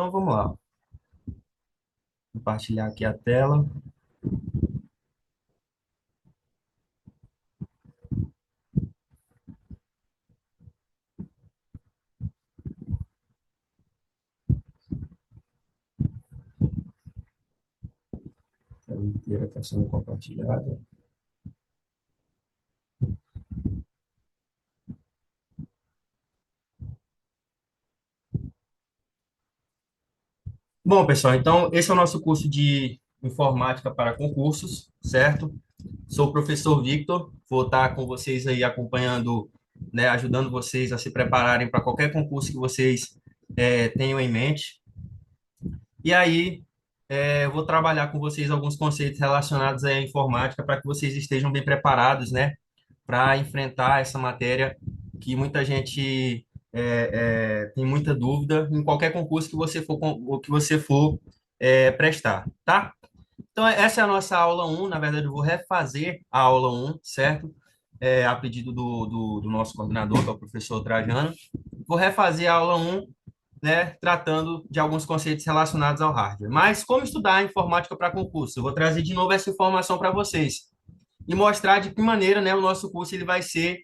Então vamos lá. Compartilhar aqui a tela. A tela inteira está sendo compartilhada. Bom, pessoal, então esse é o nosso curso de informática para concursos, certo? Sou o professor Victor, vou estar com vocês aí acompanhando, né, ajudando vocês a se prepararem para qualquer concurso que vocês tenham em mente. E aí, eu vou trabalhar com vocês alguns conceitos relacionados à informática para que vocês estejam bem preparados, né, para enfrentar essa matéria que muita gente tem muita dúvida em qualquer concurso que você for, prestar, tá? Então, essa é a nossa aula um. Na verdade, eu vou refazer a aula um, certo? A pedido do nosso coordenador, que é o professor Trajano. Vou refazer a aula um, né, tratando de alguns conceitos relacionados ao hardware. Mas como estudar informática para concurso? Eu vou trazer de novo essa informação para vocês e mostrar de que maneira, né, o nosso curso ele vai ser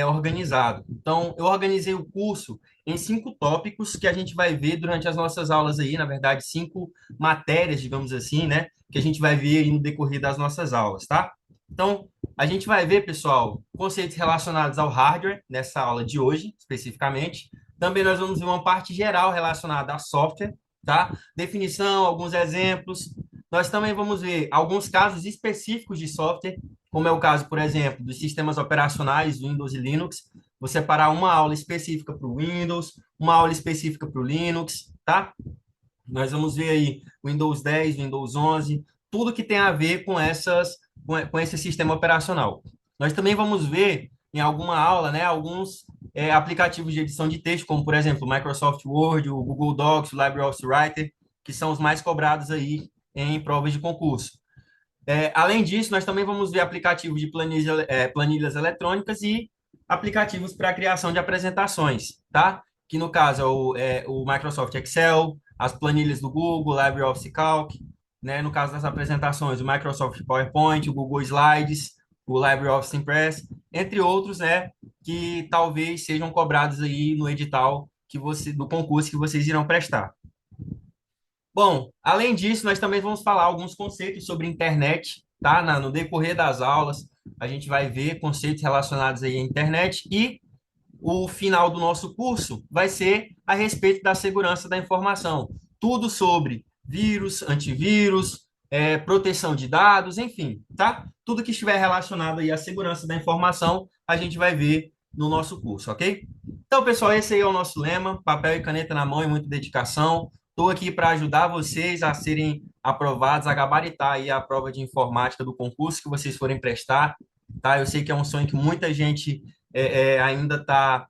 organizado. Então, eu organizei o curso em 5 tópicos que a gente vai ver durante as nossas aulas aí, na verdade, 5 matérias, digamos assim, né, que a gente vai ver aí no decorrer das nossas aulas, tá? Então, a gente vai ver, pessoal, conceitos relacionados ao hardware nessa aula de hoje, especificamente. Também nós vamos ver uma parte geral relacionada a software, tá? Definição, alguns exemplos. Nós também vamos ver alguns casos específicos de software, como é o caso, por exemplo, dos sistemas operacionais Windows e Linux. Vou separar uma aula específica para o Windows, uma aula específica para o Linux, tá? Nós vamos ver aí Windows 10, Windows 11, tudo que tem a ver com esse sistema operacional. Nós também vamos ver em alguma aula, né, alguns aplicativos de edição de texto, como por exemplo o Microsoft Word, o Google Docs, o LibreOffice Writer, que são os mais cobrados aí em provas de concurso. Além disso, nós também vamos ver aplicativos de planilhas eletrônicas e aplicativos para a criação de apresentações, tá? Que no caso o Microsoft Excel, as planilhas do Google, LibreOffice Calc, né? No caso das apresentações, o Microsoft PowerPoint, o Google Slides, o LibreOffice Impress, entre outros, né? Que talvez sejam cobrados aí no edital do concurso que vocês irão prestar. Bom, além disso, nós também vamos falar alguns conceitos sobre internet, tá? No decorrer das aulas, a gente vai ver conceitos relacionados aí à internet e o final do nosso curso vai ser a respeito da segurança da informação. Tudo sobre vírus, antivírus, proteção de dados, enfim, tá? Tudo que estiver relacionado aí à segurança da informação, a gente vai ver no nosso curso, ok? Então, pessoal, esse aí é o nosso lema: papel e caneta na mão e muita dedicação. Estou aqui para ajudar vocês a serem aprovados, a gabaritar aí a prova de informática do concurso que vocês forem prestar, tá? Eu sei que é um sonho que muita gente ainda está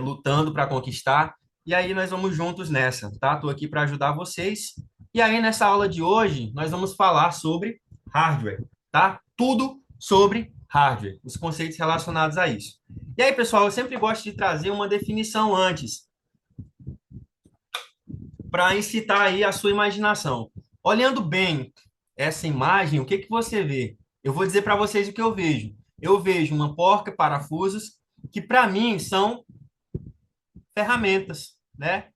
lutando para conquistar. E aí nós vamos juntos nessa, tá? Estou aqui para ajudar vocês. E aí nessa aula de hoje nós vamos falar sobre hardware, tá? Tudo sobre hardware, os conceitos relacionados a isso. E aí, pessoal, eu sempre gosto de trazer uma definição antes, para incitar aí a sua imaginação. Olhando bem essa imagem, o que que você vê? Eu vou dizer para vocês o que eu vejo. Eu vejo uma porca, parafusos, que para mim são ferramentas, né?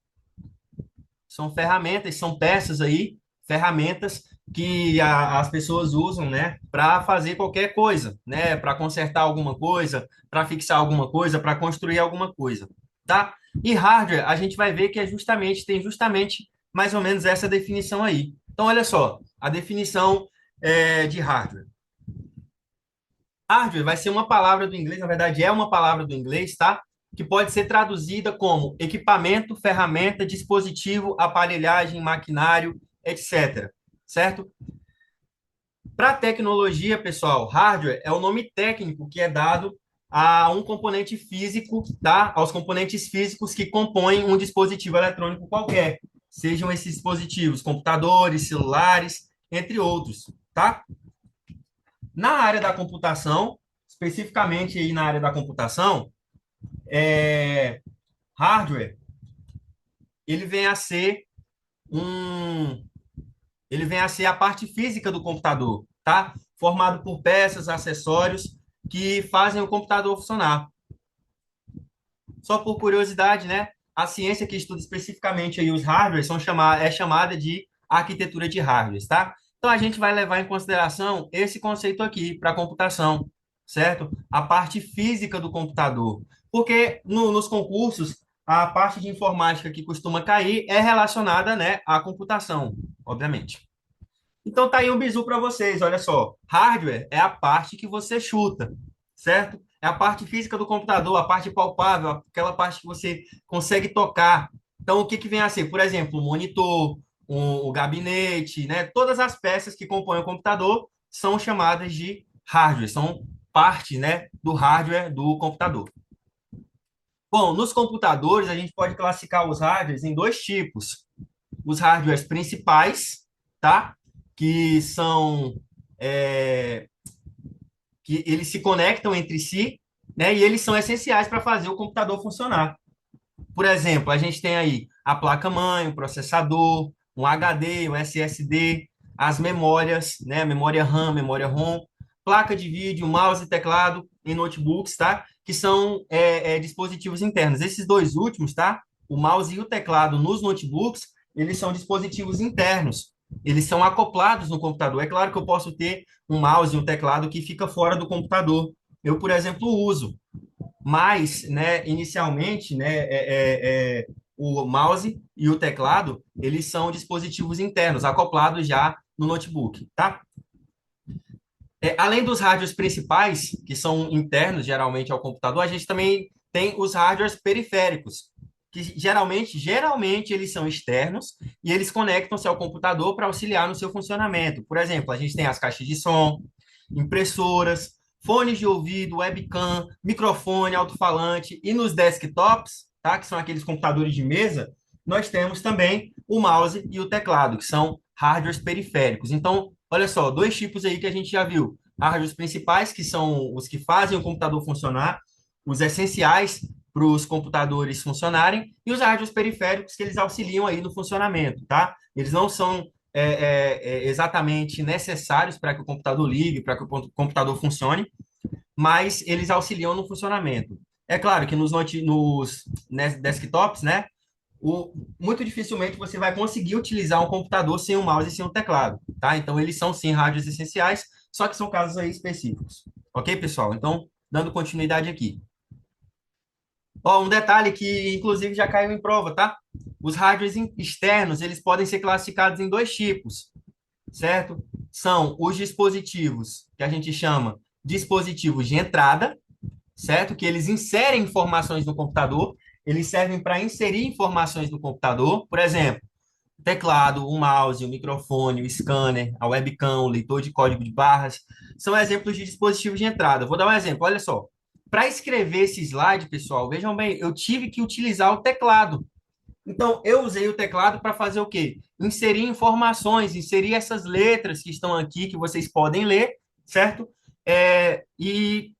São ferramentas, são peças aí, ferramentas que as pessoas usam, né, para fazer qualquer coisa, né, para consertar alguma coisa, para fixar alguma coisa, para construir alguma coisa, tá? E hardware, a gente vai ver que tem justamente mais ou menos essa definição aí. Então, olha só, a definição de hardware. Hardware vai ser uma palavra do inglês, na verdade é uma palavra do inglês, tá? Que pode ser traduzida como equipamento, ferramenta, dispositivo, aparelhagem, maquinário, etc. Certo? Para tecnologia, pessoal, hardware é o nome técnico que é dado a um componente físico, tá? Aos componentes físicos que compõem um dispositivo eletrônico qualquer. Sejam esses dispositivos computadores, celulares, entre outros, tá? Na área da computação, especificamente aí na área da computação, hardware, ele vem a ser um, ele vem a ser a parte física do computador, tá? Formado por peças, acessórios que fazem o computador funcionar. Só por curiosidade, né? A ciência que estuda especificamente aí os hardwares é chamada de arquitetura de hardwares, tá? Então a gente vai levar em consideração esse conceito aqui para a computação, certo? A parte física do computador. Porque nos concursos, a parte de informática que costuma cair é relacionada, né, à computação, obviamente. Então tá aí um bizu para vocês, olha só. Hardware é a parte que você chuta, certo? É a parte física do computador, a parte palpável, aquela parte que você consegue tocar. Então o que que vem a ser? Por exemplo, o monitor, o gabinete, né? Todas as peças que compõem o computador são chamadas de hardware, são parte, né, do hardware do computador. Bom, nos computadores a gente pode classificar os hardwares em dois tipos. Os hardwares principais, tá? Que são é, que eles se conectam entre si, né? E eles são essenciais para fazer o computador funcionar. Por exemplo, a gente tem aí a placa-mãe, o processador, um HD, um SSD, as memórias, né? Memória RAM, memória ROM, placa de vídeo, mouse e teclado em notebooks, tá? Que são dispositivos internos. Esses dois últimos, tá? O mouse e o teclado nos notebooks, eles são dispositivos internos. Eles são acoplados no computador. É claro que eu posso ter um mouse e um teclado que fica fora do computador. Eu, por exemplo, uso. Mas, né, inicialmente, né, o mouse e o teclado, eles são dispositivos internos, acoplados já no notebook, tá? Além dos hardwares principais, que são internos, geralmente, ao computador, a gente também tem os hardwares periféricos, que geralmente eles são externos e eles conectam-se ao computador para auxiliar no seu funcionamento. Por exemplo, a gente tem as caixas de som, impressoras, fones de ouvido, webcam, microfone, alto-falante e nos desktops, tá? Que são aqueles computadores de mesa, nós temos também o mouse e o teclado, que são hardwares periféricos. Então, olha só, dois tipos aí que a gente já viu. Hardwares principais, que são os que fazem o computador funcionar, os essenciais para os computadores funcionarem, e os hardwares periféricos que eles auxiliam aí no funcionamento, tá? Eles não são exatamente necessários para que o computador ligue, para que o computador funcione, mas eles auxiliam no funcionamento. É claro que nos desktops, né, muito dificilmente você vai conseguir utilizar um computador sem um mouse e sem um teclado, tá? Então, eles são, sim, hardwares essenciais, só que são casos aí específicos. Ok, pessoal? Então, dando continuidade aqui. Ó, um detalhe que, inclusive, já caiu em prova, tá? Os hardwares externos, eles podem ser classificados em dois tipos, certo? São os dispositivos que a gente chama dispositivos de entrada, certo? Que eles inserem informações no computador, eles servem para inserir informações no computador, por exemplo, o teclado, o mouse, o microfone, o scanner, a webcam, o leitor de código de barras, são exemplos de dispositivos de entrada. Vou dar um exemplo, olha só. Para escrever esse slide, pessoal, vejam bem, eu tive que utilizar o teclado. Então, eu usei o teclado para fazer o quê? Inserir informações, inserir essas letras que estão aqui, que vocês podem ler, certo? E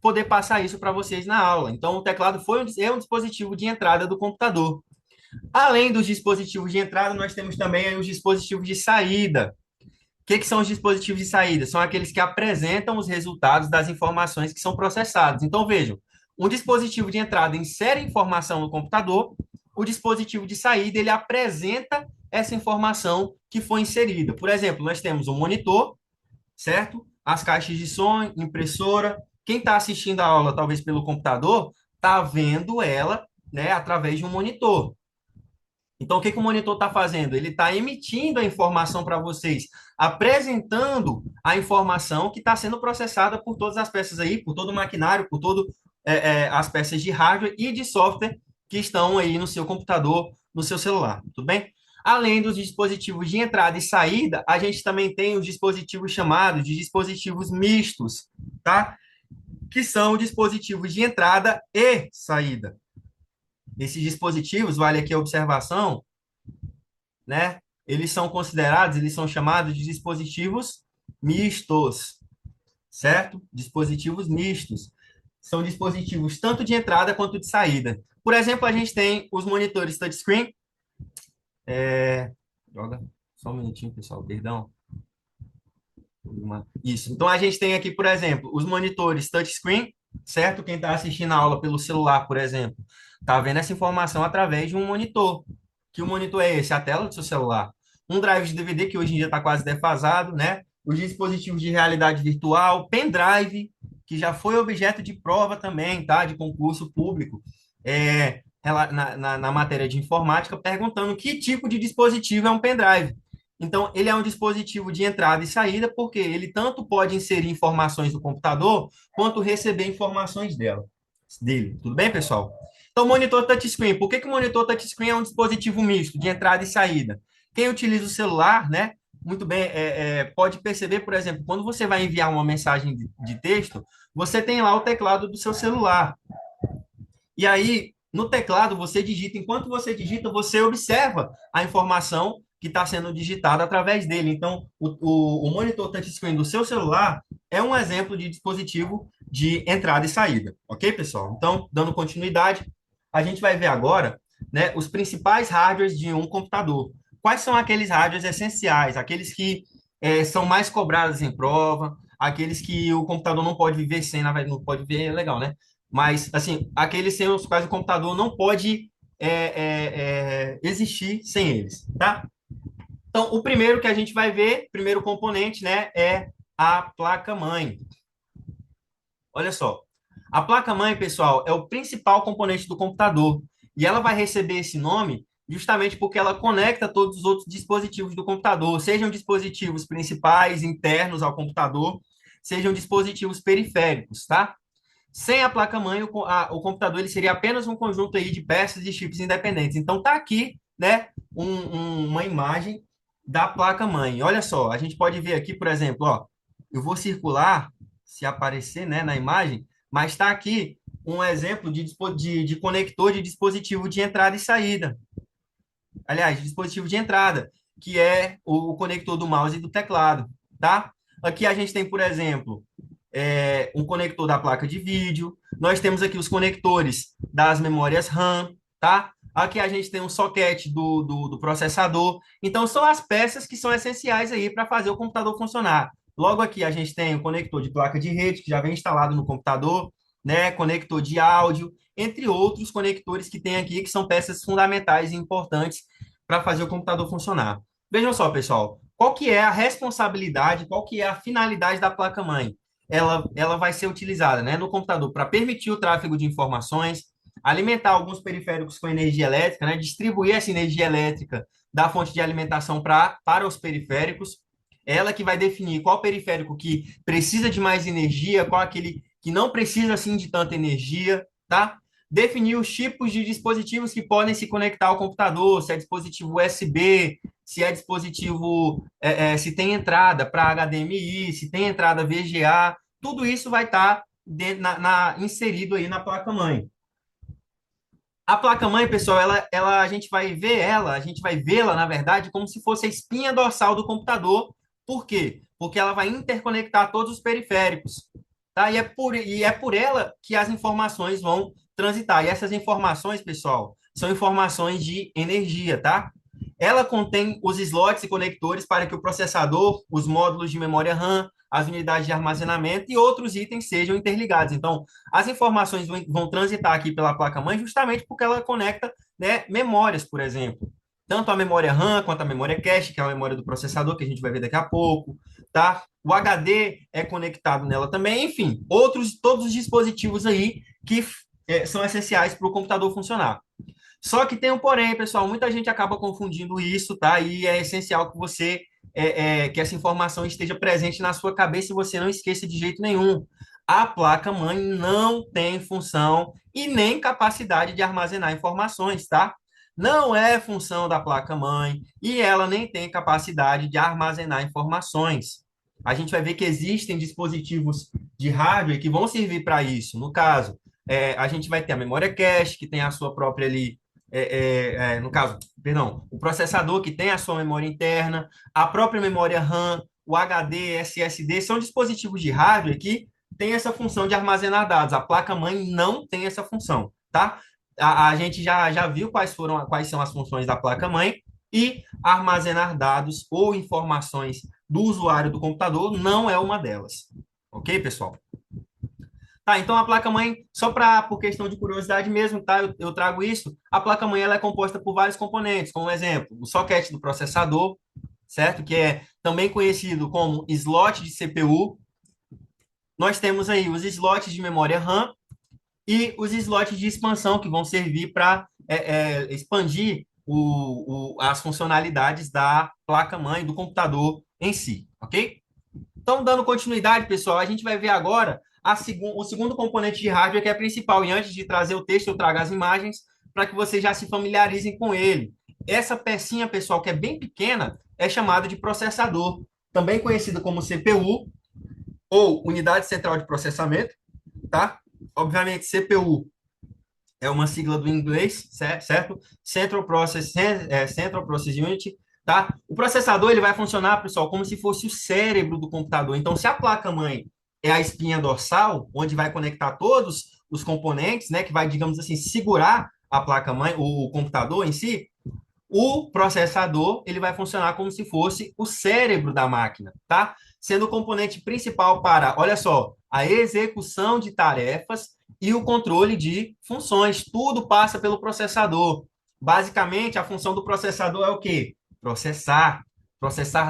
poder passar isso para vocês na aula. Então, o teclado é um dispositivo de entrada do computador. Além dos dispositivos de entrada, nós temos também os dispositivos de saída. O que são os dispositivos de saída? São aqueles que apresentam os resultados das informações que são processadas. Então, vejam, um dispositivo de entrada insere informação no computador, o dispositivo de saída, ele apresenta essa informação que foi inserida. Por exemplo, nós temos um monitor, certo? As caixas de som, impressora. Quem está assistindo a aula, talvez pelo computador, está vendo ela, né, através de um monitor. Então, o que que o monitor está fazendo? Ele está emitindo a informação para vocês, apresentando a informação que está sendo processada por todas as peças aí, por todo o maquinário, por todas as peças de hardware e de software que estão aí no seu computador, no seu celular, tudo bem? Além dos dispositivos de entrada e saída, a gente também tem os dispositivos chamados de dispositivos mistos, tá? Que são dispositivos de entrada e saída. Esses dispositivos, vale aqui a observação, né? Eles são chamados de dispositivos mistos, certo? Dispositivos mistos. São dispositivos tanto de entrada quanto de saída. Por exemplo, a gente tem os monitores touchscreen, Joga só um minutinho, pessoal, perdão. Isso. Então, a gente tem aqui, por exemplo, os monitores touchscreen, certo? Quem está assistindo a aula pelo celular, por exemplo, está vendo essa informação através de um monitor. Que o monitor é esse? A tela do seu celular. Um drive de DVD, que hoje em dia está quase defasado, né? Os dispositivos de realidade virtual, pendrive, que já foi objeto de prova também, tá? De concurso público, na matéria de informática, perguntando que tipo de dispositivo é um pendrive. Então, ele é um dispositivo de entrada e saída, porque ele tanto pode inserir informações do computador, quanto receber informações dele. Tudo bem, pessoal? Então, monitor touchscreen. Por que que o monitor touchscreen é um dispositivo misto, de entrada e saída? Quem utiliza o celular, né? Muito bem, pode perceber, por exemplo, quando você vai enviar uma mensagem de texto, você tem lá o teclado do seu celular. E aí, no teclado, você digita. Enquanto você digita, você observa a informação que está sendo digitada através dele. Então, o monitor touchscreen do seu celular é um exemplo de dispositivo de entrada e saída. Ok, pessoal? Então, dando continuidade, a gente vai ver agora, né, os principais hardwares de um computador. Quais são aqueles hardwares essenciais, aqueles que são mais cobrados em prova, aqueles que o computador não pode viver sem, na verdade, não pode viver, é legal, né? Mas, assim, aqueles sem os quais o computador não pode existir sem eles, tá? Então, o primeiro que a gente vai ver, primeiro componente, né, é a placa-mãe. Olha só. A placa-mãe, pessoal, é o principal componente do computador. E ela vai receber esse nome justamente porque ela conecta todos os outros dispositivos do computador, sejam dispositivos principais, internos ao computador, sejam dispositivos periféricos, tá? Sem a placa-mãe, o computador ele seria apenas um conjunto aí de peças e chips independentes. Então, tá aqui, né, uma imagem da placa-mãe. Olha só, a gente pode ver aqui, por exemplo, ó, eu vou circular, se aparecer, né, na imagem, mas está aqui um exemplo de conector de dispositivo de entrada e saída. Aliás, de dispositivo de entrada, que é o conector do mouse e do teclado, tá? Aqui a gente tem, por exemplo, um conector da placa de vídeo. Nós temos aqui os conectores das memórias RAM, tá? Aqui a gente tem um socket do processador. Então, são as peças que são essenciais aí para fazer o computador funcionar. Logo aqui a gente tem o conector de placa de rede, que já vem instalado no computador, né? Conector de áudio, entre outros conectores que tem aqui, que são peças fundamentais e importantes para fazer o computador funcionar. Vejam só, pessoal, qual que é a responsabilidade, qual que é a finalidade da placa-mãe? Ela vai ser utilizada, né, no computador para permitir o tráfego de informações, alimentar alguns periféricos com energia elétrica, né, distribuir essa energia elétrica da fonte de alimentação para os periféricos. Ela que vai definir qual periférico que precisa de mais energia, qual aquele que não precisa assim de tanta energia, tá? Definir os tipos de dispositivos que podem se conectar ao computador, se é dispositivo USB, se é dispositivo, se tem entrada para HDMI, se tem entrada VGA, tudo isso vai estar inserido aí na placa-mãe. A placa-mãe, pessoal, a gente vai ver ela, a gente vai vê-la, na verdade, como se fosse a espinha dorsal do computador. Por quê? Porque ela vai interconectar todos os periféricos, tá? E é por ela que as informações vão transitar. E essas informações, pessoal, são informações de energia, tá? Ela contém os slots e conectores para que o processador, os módulos de memória RAM, as unidades de armazenamento e outros itens sejam interligados. Então, as informações vão transitar aqui pela placa-mãe justamente porque ela conecta, né, memórias, por exemplo. Tanto a memória RAM quanto a memória cache, que é a memória do processador, que a gente vai ver daqui a pouco, tá? O HD é conectado nela também, enfim, todos os dispositivos aí que são essenciais para o computador funcionar. Só que tem um porém, pessoal, muita gente acaba confundindo isso, tá? E é essencial que que essa informação esteja presente na sua cabeça e você não esqueça de jeito nenhum. A placa-mãe não tem função e nem capacidade de armazenar informações, tá? Não é função da placa-mãe e ela nem tem capacidade de armazenar informações. A gente vai ver que existem dispositivos de hardware que vão servir para isso. No caso, a gente vai ter a memória cache, que tem a sua própria ali no caso, perdão, o processador que tem a sua memória interna, a própria memória RAM, o HD, SSD, são dispositivos de hardware que têm essa função de armazenar dados. A placa-mãe não tem essa função, tá? A gente já viu quais são as funções da placa-mãe. e armazenar dados ou informações do usuário do computador não é uma delas. Ok, pessoal? Tá, então a placa-mãe, só por questão de curiosidade mesmo, tá? Eu trago isso. A placa-mãe ela é composta por vários componentes, como exemplo, o socket do processador, certo? Que é também conhecido como slot de CPU. Nós temos aí os slots de memória RAM e os slots de expansão, que vão servir para expandir as funcionalidades da placa-mãe do computador em si, ok? Então, dando continuidade, pessoal, a gente vai ver agora o segundo componente de hardware, que é principal. E antes de trazer o texto, eu trago as imagens para que vocês já se familiarizem com ele. Essa pecinha, pessoal, que é bem pequena, é chamada de processador, também conhecido como CPU ou unidade central de processamento, tá? Obviamente, CPU é uma sigla do inglês, certo? Central Process Unit, tá? O processador ele vai funcionar, pessoal, como se fosse o cérebro do computador. Então, se a placa-mãe é a espinha dorsal, onde vai conectar todos os componentes, né, que vai, digamos assim, segurar a placa-mãe, o computador em si, o processador ele vai funcionar como se fosse o cérebro da máquina, tá? Sendo o componente principal para, olha só, a execução de tarefas e o controle de funções. Tudo passa pelo processador. Basicamente, a função do processador é o quê? Processar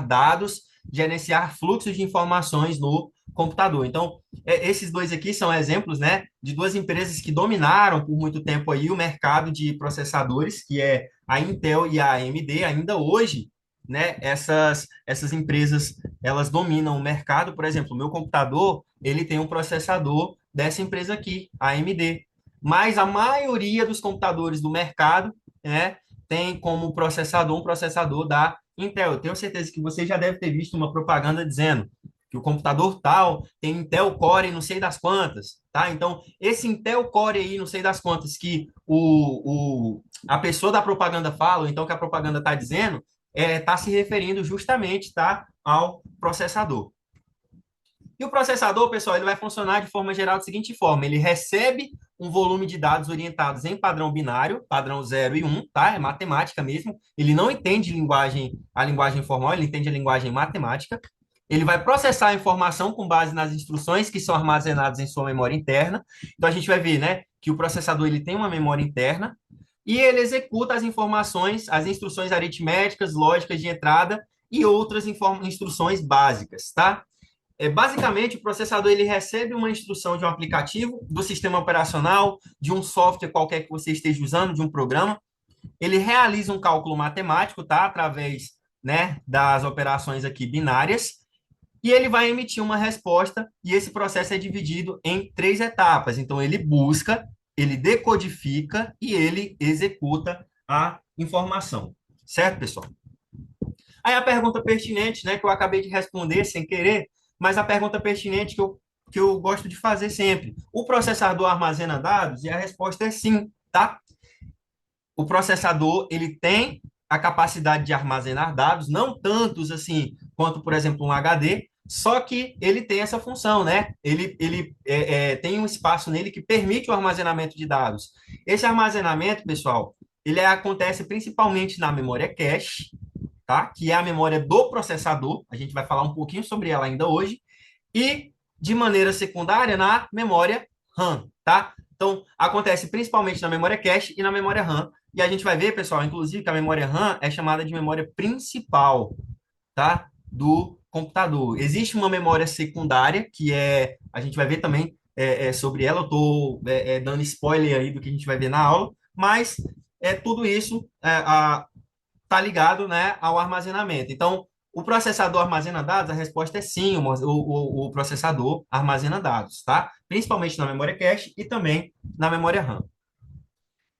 dados, gerenciar fluxos de informações no computador. Então, esses dois aqui são exemplos, né, de duas empresas que dominaram por muito tempo aí o mercado de processadores, que é a Intel e a AMD. Ainda hoje, né, essas empresas, elas dominam o mercado. Por exemplo, o meu computador, ele tem um processador dessa empresa aqui, a AMD. Mas a maioria dos computadores do mercado, né, tem como processador um processador da Intel. Eu tenho certeza que você já deve ter visto uma propaganda dizendo que o computador tal tem Intel Core não sei das quantas, tá? Então, esse Intel Core aí não sei das quantas que a pessoa da propaganda fala, ou então que a propaganda está dizendo, está se referindo justamente, tá, ao processador. E o processador, pessoal, ele vai funcionar de forma geral da seguinte forma: ele recebe um volume de dados orientados em padrão binário, padrão 0 e 1, tá? É matemática mesmo. Ele não entende a linguagem formal, ele entende a linguagem matemática. Ele vai processar a informação com base nas instruções que são armazenadas em sua memória interna. Então a gente vai ver, né, que o processador ele tem uma memória interna e ele executa as informações, as instruções aritméticas, lógicas de entrada e outras instruções básicas, tá? Basicamente, o processador ele recebe uma instrução de um aplicativo, do sistema operacional, de um software qualquer que você esteja usando, de um programa. Ele realiza um cálculo matemático, tá? Através, né, das operações aqui binárias. E ele vai emitir uma resposta, e esse processo é dividido em três etapas. Então, ele busca, ele decodifica e ele executa a informação. Certo, pessoal? Aí a pergunta pertinente, né, que eu acabei de responder sem querer, mas a pergunta pertinente que eu gosto de fazer sempre: o processador armazena dados? E a resposta é sim, tá? O processador, ele tem a capacidade de armazenar dados, não tantos assim quanto, por exemplo, um HD, só que ele tem essa função, né? Ele tem um espaço nele que permite o armazenamento de dados. Esse armazenamento, pessoal, ele acontece principalmente na memória cache, tá? Que é a memória do processador. A gente vai falar um pouquinho sobre ela ainda hoje. E, de maneira secundária, na memória RAM, tá? Então, acontece principalmente na memória cache e na memória RAM. E a gente vai ver, pessoal, inclusive, que a memória RAM é chamada de memória principal, tá? Do computador. Existe uma memória secundária, que a gente vai ver também sobre ela. Eu estou dando spoiler aí do que a gente vai ver na aula, mas tudo isso está ligado, né, ao armazenamento. Então, o processador armazena dados? A resposta é sim, o processador armazena dados, tá? Principalmente na memória cache e também na memória RAM.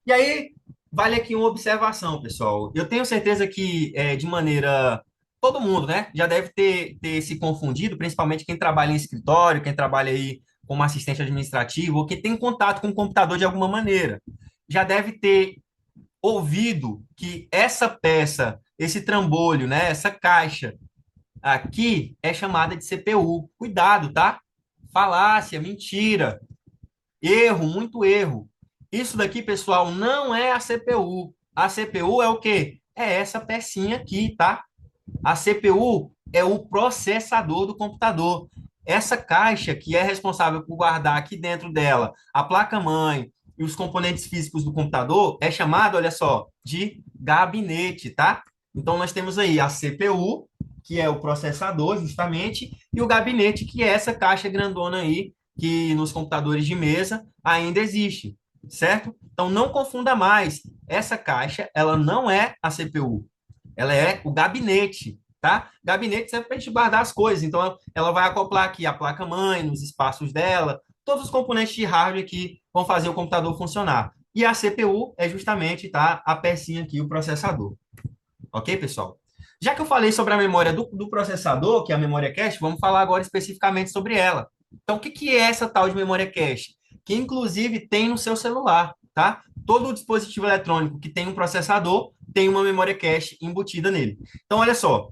E aí, vale aqui uma observação, pessoal. Eu tenho certeza que, de maneira. Todo mundo, né, já deve ter se confundido, principalmente quem trabalha em escritório, quem trabalha aí como assistente administrativo, ou quem tem contato com o computador de alguma maneira. Já deve ter ouvido que essa peça, esse trambolho, né, essa caixa aqui é chamada de CPU. Cuidado, tá? Falácia, mentira, erro, muito erro. Isso daqui, pessoal, não é a CPU. A CPU é o quê? é essa pecinha aqui, tá? A CPU é o processador do computador. Essa caixa que é responsável por guardar aqui dentro dela a placa-mãe e os componentes físicos do computador é chamado, olha só, de gabinete, tá? Então nós temos aí a CPU, que é o processador, justamente, e o gabinete, que é essa caixa grandona aí, que nos computadores de mesa ainda existe, certo? Então não confunda mais. Essa caixa, ela não é a CPU. Ela é o gabinete, tá? Gabinete serve para a gente guardar as coisas. Então, ela vai acoplar aqui a placa-mãe, nos espaços dela, todos os componentes de hardware que vão fazer o computador funcionar. E a CPU é justamente, tá, a pecinha aqui, o processador. Ok, pessoal? Já que eu falei sobre a memória do processador, que é a memória cache, vamos falar agora especificamente sobre ela. Então, o que, que é essa tal de memória cache? Que, inclusive, tem no seu celular, tá? Todo dispositivo eletrônico que tem um processador tem uma memória cache embutida nele. Então, olha só.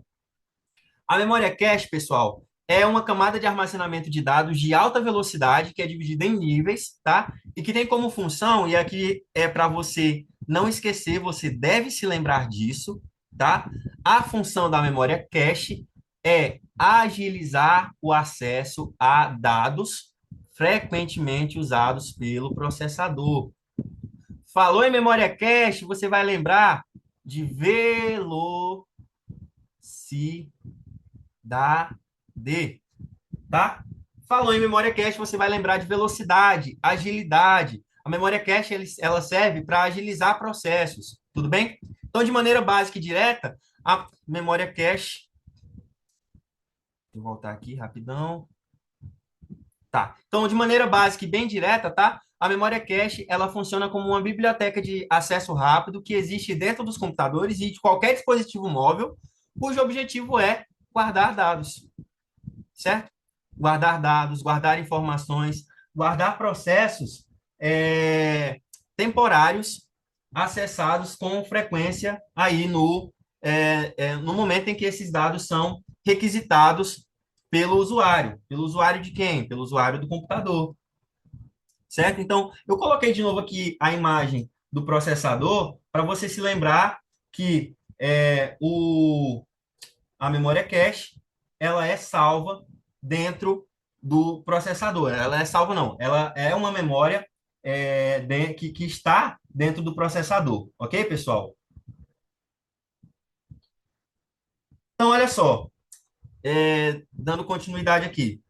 A memória cache, pessoal, é uma camada de armazenamento de dados de alta velocidade que é dividida em níveis, tá? E que tem como função, e aqui é para você não esquecer, você deve se lembrar disso, tá? A função da memória cache é agilizar o acesso a dados frequentemente usados pelo processador. Falou em memória cache, você vai lembrar de velocidade, tá? Falou em memória cache, você vai lembrar de velocidade, agilidade. A memória cache, ela serve para agilizar processos, tudo bem? Então, de maneira básica e direta, a memória cache, vou voltar aqui rapidão. Tá. Então, de maneira básica e bem direta, tá? A memória cache, ela funciona como uma biblioteca de acesso rápido que existe dentro dos computadores e de qualquer dispositivo móvel, cujo objetivo é guardar dados, certo? Guardar dados, guardar informações, guardar processos temporários acessados com frequência aí no momento em que esses dados são requisitados pelo usuário. Pelo usuário de quem? Pelo usuário do computador, certo? Então, eu coloquei de novo aqui a imagem do processador para você se lembrar que a memória cache, ela é salva dentro do processador. Ela é salva, não. Ela é uma memória que está dentro do processador. Ok, pessoal? Então, olha só. Dando continuidade aqui.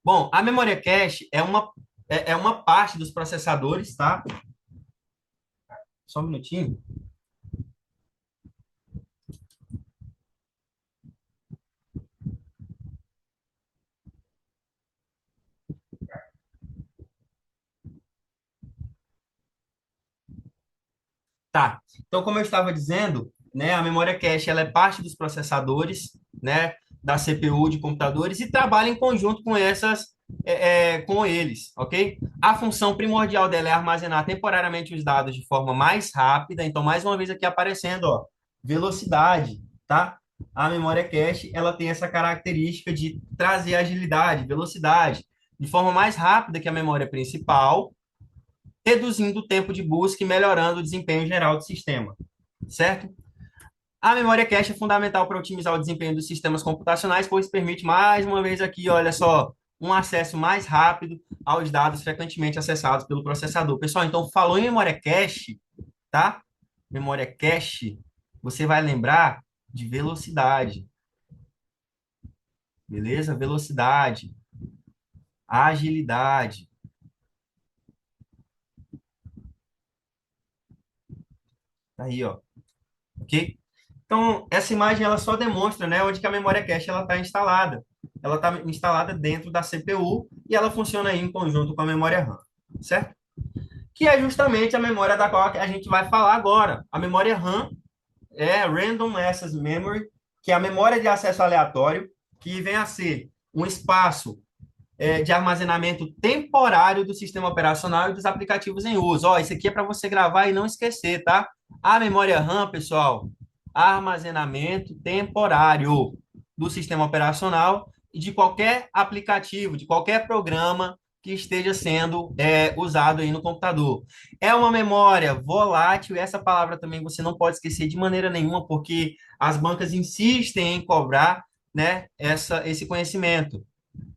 Bom, a memória cache é uma parte dos processadores, tá? Só um minutinho. Tá. Então, como eu estava dizendo, né, a memória cache ela é parte dos processadores, né, da CPU de computadores e trabalha em conjunto com com eles, ok? A função primordial dela é armazenar temporariamente os dados de forma mais rápida. Então, mais uma vez aqui aparecendo, ó, velocidade, tá? A memória cache ela tem essa característica de trazer agilidade, velocidade, de forma mais rápida que a memória principal, reduzindo o tempo de busca e melhorando o desempenho geral do sistema, certo? A memória cache é fundamental para otimizar o desempenho dos sistemas computacionais, pois permite, mais uma vez aqui, olha só, um acesso mais rápido aos dados frequentemente acessados pelo processador. Pessoal, então, falou em memória cache, tá? Memória cache, você vai lembrar de velocidade, beleza? Velocidade, agilidade, tá aí, ó, ok? Então, essa imagem ela só demonstra, né, onde que a memória cache ela está instalada. Ela está instalada dentro da CPU e ela funciona aí em conjunto com a memória RAM, certo? Que é justamente a memória da qual a gente vai falar agora. A memória RAM é Random Access Memory, que é a memória de acesso aleatório, que vem a ser um espaço de armazenamento temporário do sistema operacional e dos aplicativos em uso. Ó, isso aqui é para você gravar e não esquecer, tá? A memória RAM, pessoal, armazenamento temporário do sistema operacional e de qualquer aplicativo, de qualquer programa que esteja sendo usado aí no computador. É uma memória volátil, e essa palavra também você não pode esquecer de maneira nenhuma, porque as bancas insistem em cobrar, né, esse conhecimento.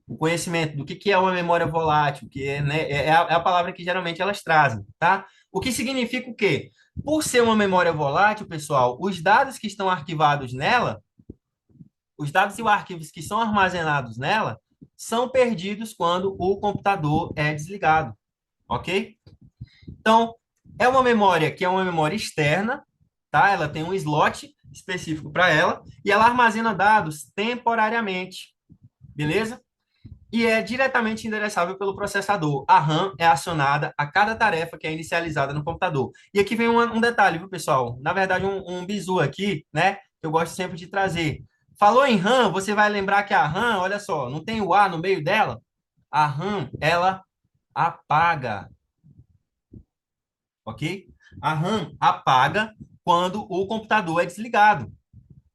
O conhecimento do que é uma memória volátil, que é, né, é a palavra que geralmente elas trazem, tá? O que significa o quê? Por ser uma memória volátil, pessoal, os dados que estão arquivados nela, os dados e os arquivos que são armazenados nela, são perdidos quando o computador é desligado, ok? Então, é uma memória que é uma memória externa, tá? Ela tem um slot específico para ela e ela armazena dados temporariamente, beleza? E é diretamente endereçável pelo processador. A RAM é acionada a cada tarefa que é inicializada no computador. E aqui vem um detalhe, viu, pessoal? Na verdade, um bizu aqui, né? Que eu gosto sempre de trazer. Falou em RAM, você vai lembrar que a RAM, olha só, não tem o A no meio dela? A RAM, ela apaga, ok? A RAM apaga quando o computador é desligado,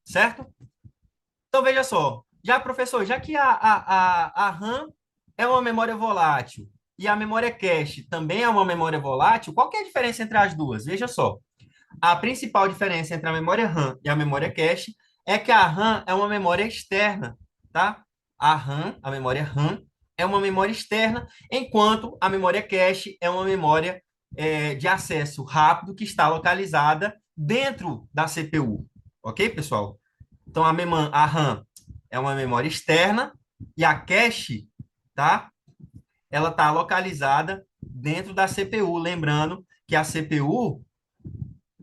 certo? Então, veja só. Já, professor, já que a RAM é uma memória volátil e a memória cache também é uma memória volátil, qual que é a diferença entre as duas? Veja só. A principal diferença entre a memória RAM e a memória cache é que a RAM é uma memória externa, tá? A RAM, a memória RAM, é uma memória externa, enquanto a memória cache é uma memória de acesso rápido que está localizada dentro da CPU. Ok, pessoal? Então, a RAM é uma memória externa e a cache, tá? Ela está localizada dentro da CPU. Lembrando que a CPU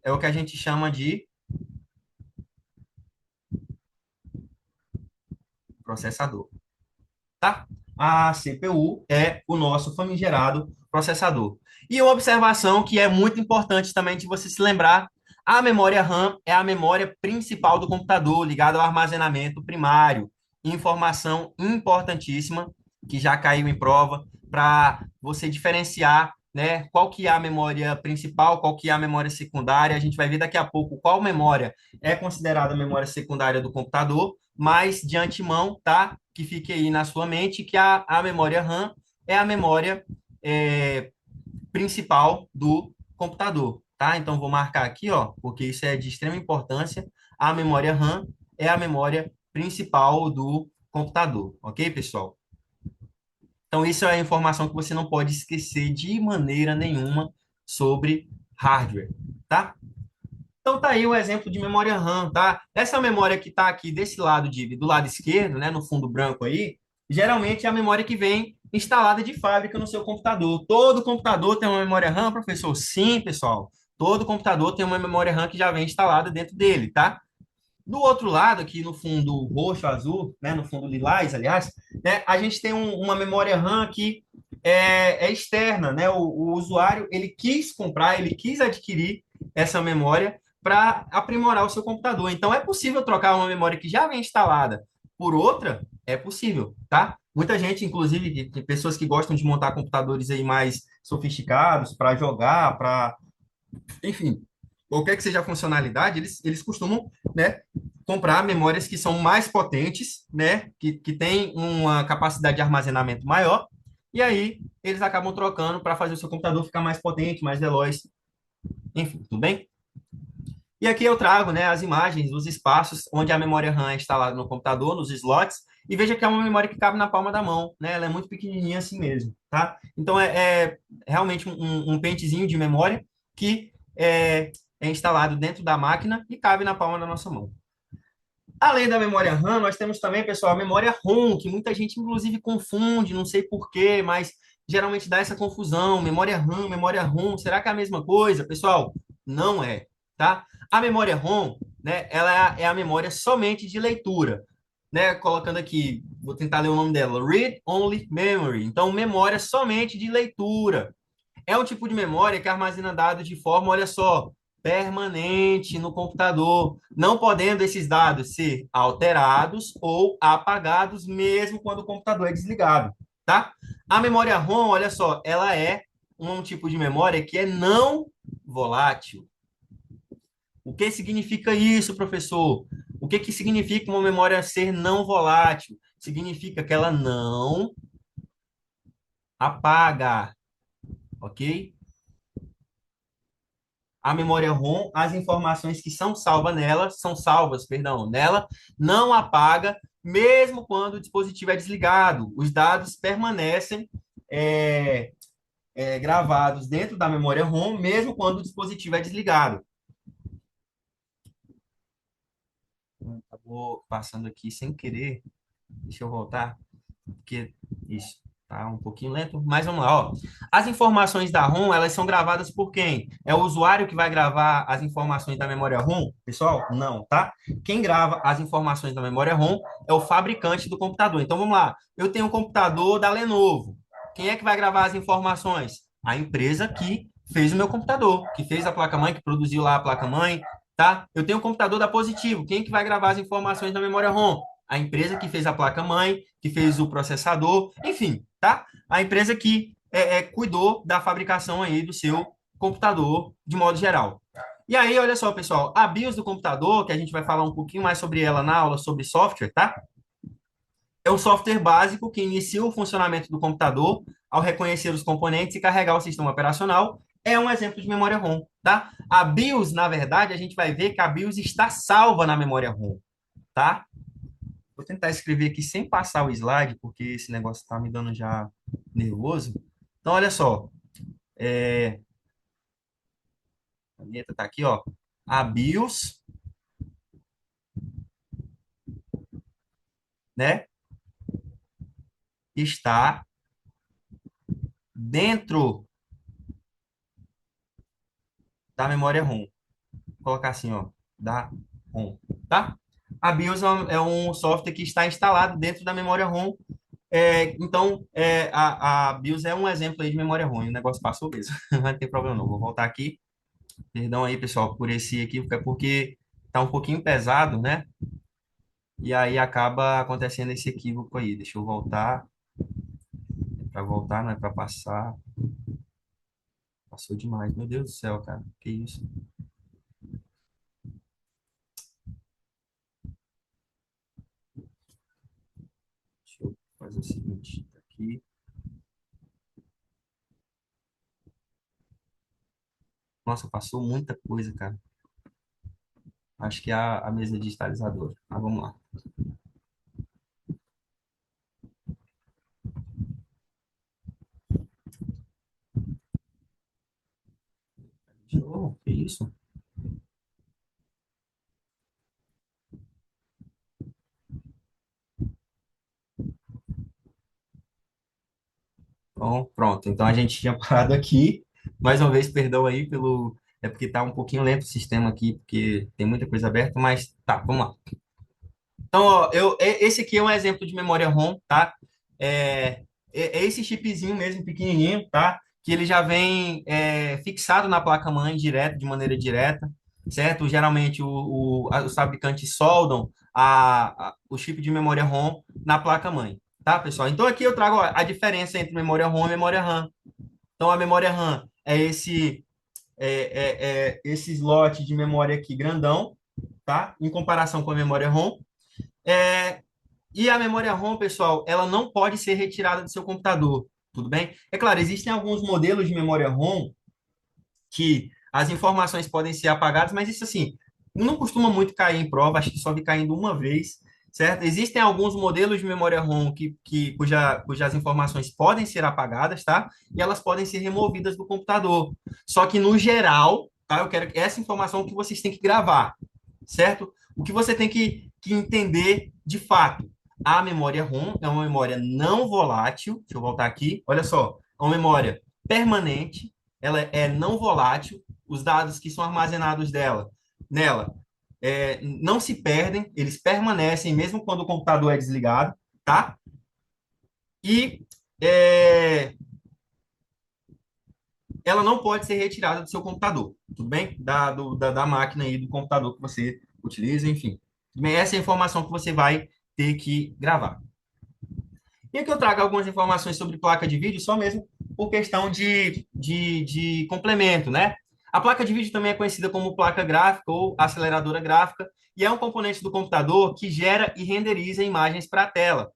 é o que a gente chama de processador, tá? A CPU é o nosso famigerado processador. E uma observação que é muito importante também de você se lembrar, a memória RAM é a memória principal do computador, ligada ao armazenamento primário. Informação importantíssima, que já caiu em prova, para você diferenciar, né, qual que é a memória principal, qual que é a memória secundária. A gente vai ver daqui a pouco qual memória é considerada memória secundária do computador, mas de antemão, tá? Que fique aí na sua mente que a memória RAM é a memória principal do computador, tá? Então, vou marcar aqui, ó, porque isso é de extrema importância. A memória RAM é a memória principal do computador, ok, pessoal? Então, isso é a informação que você não pode esquecer de maneira nenhuma sobre hardware, tá? Então tá aí o exemplo de memória RAM, tá? Essa memória que tá aqui desse lado do lado esquerdo, né, no fundo branco aí, geralmente é a memória que vem instalada de fábrica no seu computador. Todo computador tem uma memória RAM, professor? Sim, pessoal. Todo computador tem uma memória RAM que já vem instalada dentro dele, tá? Do outro lado, aqui no fundo roxo, azul, né, no fundo lilás, aliás, né, a gente tem uma memória RAM que é externa, né? O usuário, ele quis comprar, ele quis adquirir essa memória para aprimorar o seu computador. Então, é possível trocar uma memória que já vem instalada por outra? É possível, tá? Muita gente, inclusive, pessoas que gostam de montar computadores aí mais sofisticados para jogar, para enfim, qualquer que seja a funcionalidade, eles costumam, né, comprar memórias que são mais potentes, né, que têm uma capacidade de armazenamento maior, e aí eles acabam trocando para fazer o seu computador ficar mais potente, mais veloz, enfim, tudo bem? E aqui eu trago, né, as imagens, os espaços onde a memória RAM é instalada no computador, nos slots, e veja que é uma memória que cabe na palma da mão, né? Ela é muito pequenininha assim mesmo, tá? Então é realmente um pentezinho de memória que é instalado dentro da máquina e cabe na palma da nossa mão. Além da memória RAM, nós temos também, pessoal, a memória ROM, que muita gente inclusive confunde, não sei por quê, mas geralmente dá essa confusão, memória RAM, memória ROM, será que é a mesma coisa? Pessoal, não é, tá? A memória ROM, né, ela é a memória somente de leitura, né? Colocando aqui, vou tentar ler o nome dela, Read Only Memory. Então, memória somente de leitura. É um tipo de memória que armazena dados de forma, olha só, permanente no computador, não podendo esses dados ser alterados ou apagados mesmo quando o computador é desligado, tá? A memória ROM, olha só, ela é um tipo de memória que é não volátil. O que significa isso, professor? O que significa uma memória ser não volátil? Significa que ela não apaga, ok? A memória ROM, as informações que são salvas, perdão, nela, não apaga, mesmo quando o dispositivo é desligado. Os dados permanecem é, gravados dentro da memória ROM, mesmo quando o dispositivo é desligado. Acabou passando aqui sem querer. Deixa eu voltar, porque isso tá um pouquinho lento, mas vamos lá, ó. As informações da ROM, elas são gravadas por quem? É o usuário que vai gravar as informações da memória ROM? Pessoal, não, tá? Quem grava as informações da memória ROM é o fabricante do computador. Então vamos lá. Eu tenho um computador da Lenovo. Quem é que vai gravar as informações? A empresa que fez o meu computador, que fez a placa-mãe, que produziu lá a placa-mãe, tá? Eu tenho um computador da Positivo. Quem é que vai gravar as informações da memória ROM? A empresa que fez a placa-mãe, que fez o processador, enfim, tá? A empresa que cuidou da fabricação aí do seu computador de modo geral. E aí, olha só, pessoal, a BIOS do computador, que a gente vai falar um pouquinho mais sobre ela na aula sobre software, tá? É o software básico que inicia o funcionamento do computador ao reconhecer os componentes e carregar o sistema operacional. É um exemplo de memória ROM, tá? A BIOS, na verdade, a gente vai ver que a BIOS está salva na memória ROM, tá? Vou tentar escrever aqui sem passar o slide, porque esse negócio está me dando já nervoso. Então, olha só. A caneta está aqui, ó. A BIOS, né, está dentro da memória ROM. Vou colocar assim, ó, da ROM, tá? A BIOS é um software que está instalado dentro da memória ROM. Então, a BIOS é um exemplo aí de memória ROM. O negócio passou mesmo. Não tem problema não. Vou voltar aqui. Perdão aí, pessoal, por esse equívoco. É porque tá um pouquinho pesado, né? E aí acaba acontecendo esse equívoco aí. Deixa eu voltar. É para voltar, não é para passar. Passou demais. Meu Deus do céu, cara. Que isso? Deixa eu fazer o seguinte. Tá aqui. Nossa, passou muita coisa, cara. Acho que é a mesa digitalizadora. Mas vamos lá. De novo, que isso? Bom, pronto. Então a gente tinha parado aqui. Mais uma vez, perdão aí pelo. É porque tá um pouquinho lento o sistema aqui, porque tem muita coisa aberta, mas tá, vamos lá. Então, ó, esse aqui é um exemplo de memória ROM, tá? É esse chipzinho mesmo, pequenininho, tá? Que ele já vem fixado na placa-mãe direto, de maneira direta, certo? Geralmente os fabricantes soldam o chip de memória ROM na placa-mãe, tá, pessoal? Então, aqui eu trago ó, a diferença entre memória ROM e memória RAM. Então, a memória RAM é esse slot de memória aqui grandão, tá? Em comparação com a memória ROM. É, e a memória ROM, pessoal, ela não pode ser retirada do seu computador, tudo bem? É claro, existem alguns modelos de memória ROM que as informações podem ser apagadas, mas isso assim, não costuma muito cair em prova, acho que só vi caindo uma vez, certo? Existem alguns modelos de memória ROM cujas informações podem ser apagadas, tá? E elas podem ser removidas do computador. Só que, no geral, tá? Eu quero essa informação que vocês têm que gravar, certo? O que você tem que entender de fato. A memória ROM é uma memória não volátil. Deixa eu voltar aqui. Olha só, é uma memória permanente, ela é não volátil, os dados que são armazenados nela não se perdem, eles permanecem mesmo quando o computador é desligado, tá? E é, ela não pode ser retirada do seu computador, tudo bem? Da máquina aí, do computador que você utiliza, enfim. Tudo bem? Essa é a informação que você vai ter que gravar. E aqui eu trago algumas informações sobre placa de vídeo, só mesmo por questão de complemento, né? A placa de vídeo também é conhecida como placa gráfica ou aceleradora gráfica, e é um componente do computador que gera e renderiza imagens para a tela.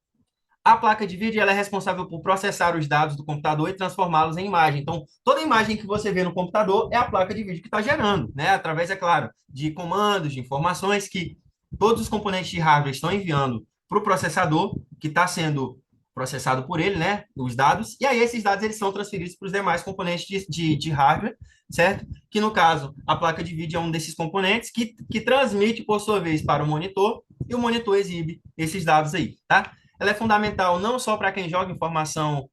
A placa de vídeo ela é responsável por processar os dados do computador e transformá-los em imagem. Então, toda imagem que você vê no computador é a placa de vídeo que está gerando, né? Através, é claro, de comandos, de informações que todos os componentes de hardware estão enviando para o processador, que está sendo processado por ele, né? Os dados. E aí, esses dados eles são transferidos para os demais componentes de hardware, certo? Que, no caso, a placa de vídeo é um desses componentes que transmite, por sua vez, para o monitor, e o monitor exibe esses dados aí, tá? Ela é fundamental não só para quem joga informação,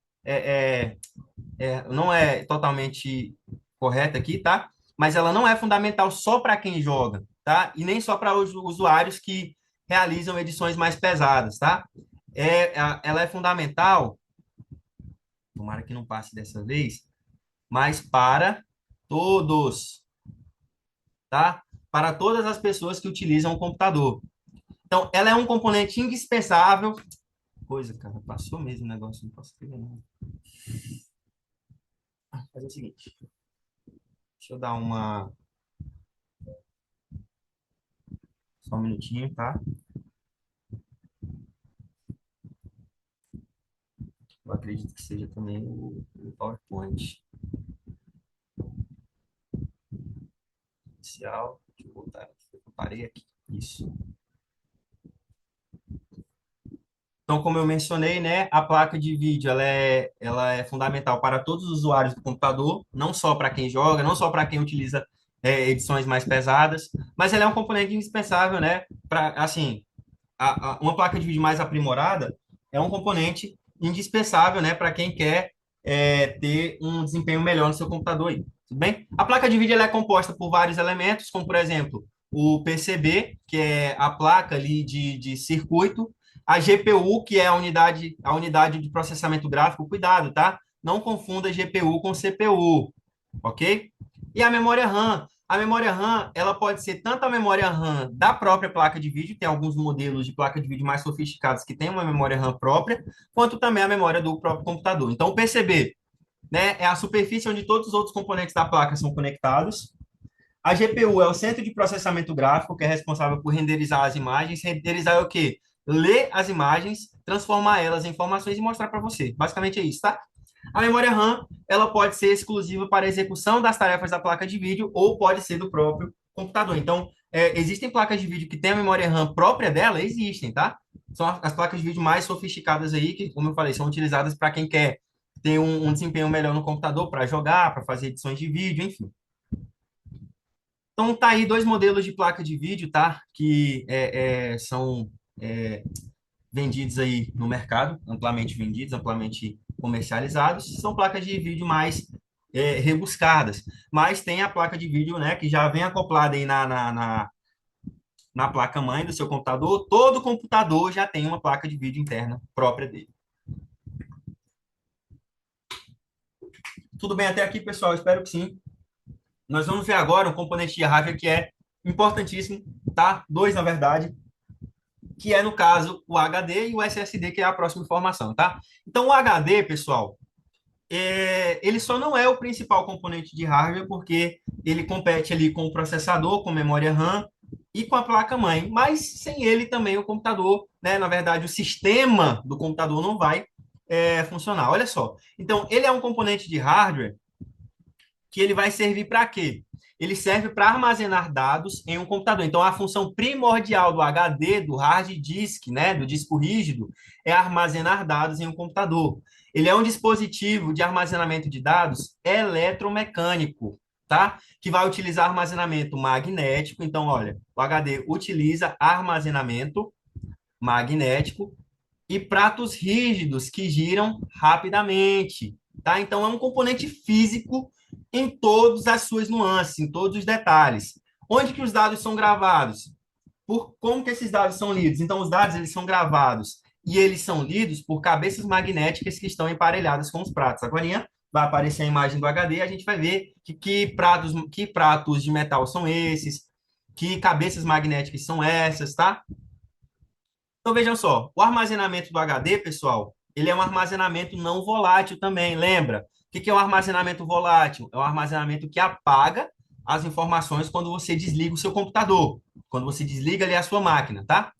não é totalmente correta aqui, tá? Mas ela não é fundamental só para quem joga, tá? E nem só para os usuários que realizam edições mais pesadas, tá? Ela é fundamental, tomara que não passe dessa vez, mas para todos, tá? Para todas as pessoas que utilizam o computador. Então, ela é um componente indispensável. Coisa, cara, passou mesmo o negócio, não posso escrever, não. Fazer o seguinte, deixa eu dar uma. Só um minutinho, tá? Eu acredito que seja também o PowerPoint inicial. Deixa eu voltar aqui. Eu parei aqui. Isso. Então, como eu mencionei, né, a placa de vídeo ela é fundamental para todos os usuários do computador, não só para quem joga, não só para quem utiliza edições mais pesadas, mas ela é um componente indispensável, né, para, assim, uma placa de vídeo mais aprimorada é um componente indispensável, né, para quem quer ter um desempenho melhor no seu computador aí, tudo bem? A placa de vídeo ela é composta por vários elementos, como, por exemplo, o PCB, que é a placa ali de circuito, a GPU, que é a unidade de processamento gráfico, cuidado, tá? Não confunda GPU com CPU, ok? E a memória RAM. A memória RAM, ela pode ser tanto a memória RAM da própria placa de vídeo, tem alguns modelos de placa de vídeo mais sofisticados que têm uma memória RAM própria, quanto também a memória do próprio computador. Então, o PCB, né, é a superfície onde todos os outros componentes da placa são conectados. A GPU é o centro de processamento gráfico, que é responsável por renderizar as imagens. Renderizar é o quê? Ler as imagens, transformar elas em informações e mostrar para você. Basicamente é isso, tá? A memória RAM, ela pode ser exclusiva para a execução das tarefas da placa de vídeo ou pode ser do próprio computador. Então, existem placas de vídeo que têm a memória RAM própria dela? Existem, tá? São as placas de vídeo mais sofisticadas aí, que, como eu falei, são utilizadas para quem quer ter um desempenho melhor no computador, para jogar, para fazer edições de vídeo, enfim. Então, tá aí dois modelos de placa de vídeo, tá? Que são é, vendidos aí no mercado, amplamente vendidos, amplamente comercializados. São placas de vídeo mais rebuscadas. Mas tem a placa de vídeo, né? Que já vem acoplada aí na placa-mãe do seu computador. Todo computador já tem uma placa de vídeo interna própria dele. Tudo bem até aqui, pessoal? Espero que sim. Nós vamos ver agora um componente de hardware que é importantíssimo, tá? Dois, na verdade, que é, no caso, o HD e o SSD, que é a próxima informação, tá? Então, o HD, pessoal, ele só não é o principal componente de hardware, porque ele compete ali com o processador, com memória RAM e com a placa-mãe, mas sem ele também o computador, né? Na verdade, o sistema do computador não vai funcionar. Olha só. Então, ele é um componente de hardware que ele vai servir para quê? Ele serve para armazenar dados em um computador. Então, a função primordial do HD, do hard disk, né, do disco rígido, é armazenar dados em um computador. Ele é um dispositivo de armazenamento de dados eletromecânico, tá? Que vai utilizar armazenamento magnético. Então, olha, o HD utiliza armazenamento magnético e pratos rígidos que giram rapidamente, tá? Então é um componente físico em todas as suas nuances, em todos os detalhes. Onde que os dados são gravados? Por como que esses dados são lidos? Então os dados eles são gravados e eles são lidos por cabeças magnéticas que estão emparelhadas com os pratos. Agora vai aparecer a imagem do HD e a gente vai ver que pratos de metal são esses, que cabeças magnéticas são essas, tá? Então, vejam só, o armazenamento do HD, pessoal, ele é um armazenamento não volátil também, lembra? O que é um armazenamento volátil? É um armazenamento que apaga as informações quando você desliga o seu computador, quando você desliga ali a sua máquina, tá?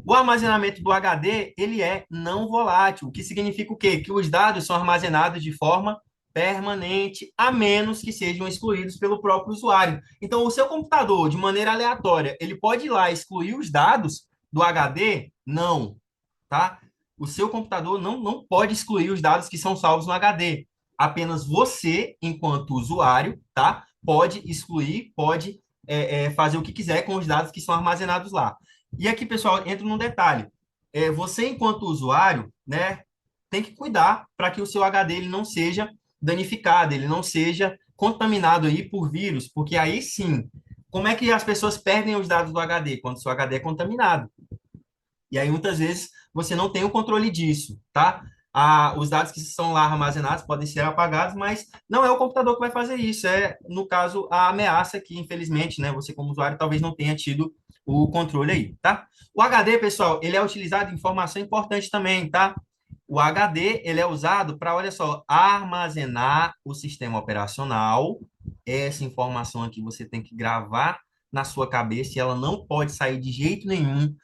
O armazenamento do HD, ele é não volátil, o que significa o quê? Que os dados são armazenados de forma permanente, a menos que sejam excluídos pelo próprio usuário. Então, o seu computador, de maneira aleatória, ele pode ir lá excluir os dados do HD? Não, tá? O seu computador não pode excluir os dados que são salvos no HD. Apenas você, enquanto usuário, tá? Pode excluir, pode fazer o que quiser com os dados que são armazenados lá. E aqui, pessoal, entra num detalhe. Você, enquanto usuário, né, tem que cuidar para que o seu HD ele não seja danificado, ele não seja contaminado aí por vírus, porque aí sim, como é que as pessoas perdem os dados do HD? Quando o seu HD é contaminado. E aí, muitas vezes, você não tem o controle disso, tá? Os dados que são lá armazenados podem ser apagados, mas não é o computador que vai fazer isso. É, no caso, a ameaça que, infelizmente, né, você como usuário talvez não tenha tido o controle aí, tá? O HD, pessoal, ele é utilizado em informação importante também, tá? O HD, ele é usado para, olha só, armazenar o sistema operacional. Essa informação aqui você tem que gravar na sua cabeça e ela não pode sair de jeito nenhum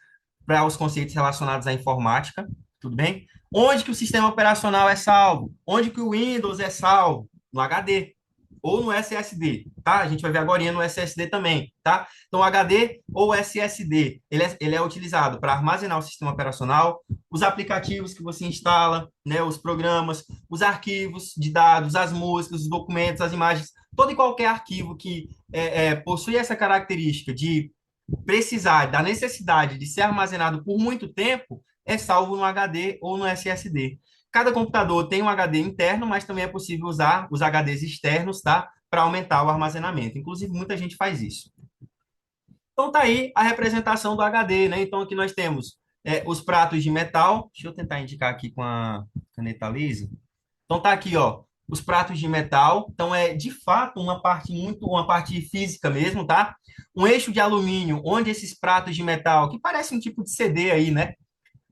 para os conceitos relacionados à informática, tudo bem? Onde que o sistema operacional é salvo? Onde que o Windows é salvo? No HD ou no SSD, tá? A gente vai ver agora no SSD também, tá? Então, HD ou SSD, ele é utilizado para armazenar o sistema operacional, os aplicativos que você instala, né, os programas, os arquivos de dados, as músicas, os documentos, as imagens, todo e qualquer arquivo que possui essa característica de precisar da necessidade de ser armazenado por muito tempo, é salvo no HD ou no SSD. Cada computador tem um HD interno, mas também é possível usar os HDs externos, tá? Para aumentar o armazenamento. Inclusive, muita gente faz isso. Então, tá aí a representação do HD, né? Então, aqui nós temos os pratos de metal. Deixa eu tentar indicar aqui com a caneta laser. Então, tá aqui, ó, os pratos de metal. Então, é de fato uma parte física mesmo, tá? Um eixo de alumínio, onde esses pratos de metal, que parece um tipo de CD aí, né?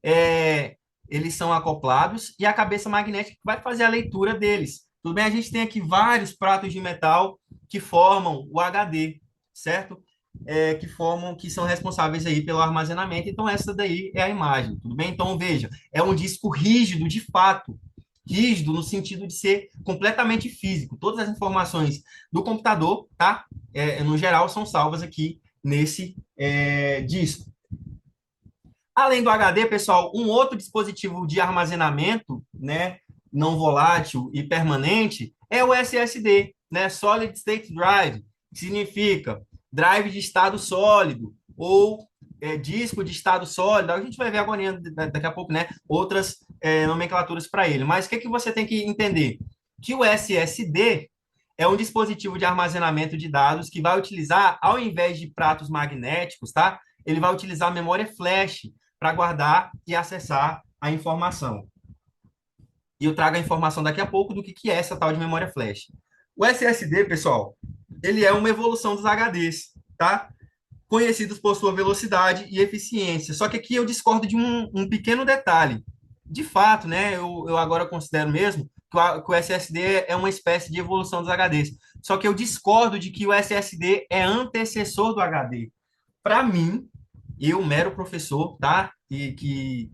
É, eles são acoplados e a cabeça magnética que vai fazer a leitura deles. Tudo bem? A gente tem aqui vários pratos de metal que formam o HD, certo? Que são responsáveis aí pelo armazenamento. Então, essa daí é a imagem, tudo bem? Então, veja, é um disco rígido de fato, rígido no sentido de ser completamente físico. Todas as informações do computador, tá? No geral, são salvas aqui nesse disco. Além do HD, pessoal, um outro dispositivo de armazenamento, né, não volátil e permanente é o SSD, né, Solid State Drive, que significa drive de estado sólido ou disco de estado sólido. A gente vai ver agora, daqui a pouco, né, outras nomenclaturas para ele. Mas o que você tem que entender? Que o SSD é um dispositivo de armazenamento de dados que vai utilizar, ao invés de pratos magnéticos, tá? Ele vai utilizar memória flash para guardar e acessar a informação. E eu trago a informação daqui a pouco do que é essa tal de memória flash. O SSD, pessoal, ele é uma evolução dos HDs, tá? Conhecidos por sua velocidade e eficiência. Só que aqui eu discordo de um pequeno detalhe. De fato, né, eu agora considero mesmo que o SSD é uma espécie de evolução dos HDs. Só que eu discordo de que o SSD é antecessor do HD. Para mim, eu, mero professor, tá? Que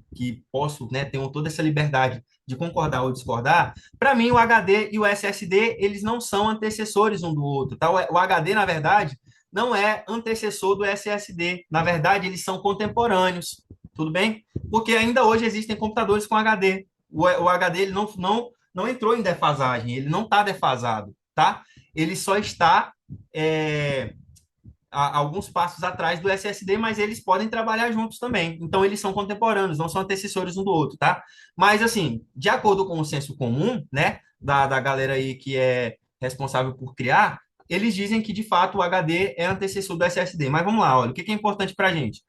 posso, né, tenho toda essa liberdade de concordar ou discordar. Para mim, o HD e o SSD, eles não são antecessores um do outro, tá? O HD, na verdade, não é antecessor do SSD. Na verdade, eles são contemporâneos, tudo bem? Porque ainda hoje existem computadores com HD. O HD, ele não entrou em defasagem, ele não está defasado, tá? Ele só está... alguns passos atrás do SSD, mas eles podem trabalhar juntos também. Então, eles são contemporâneos, não são antecessores um do outro, tá? Mas, assim, de acordo com o senso comum, né, da galera aí que é responsável por criar, eles dizem que, de fato, o HD é antecessor do SSD. Mas vamos lá, olha, o que é importante para a gente?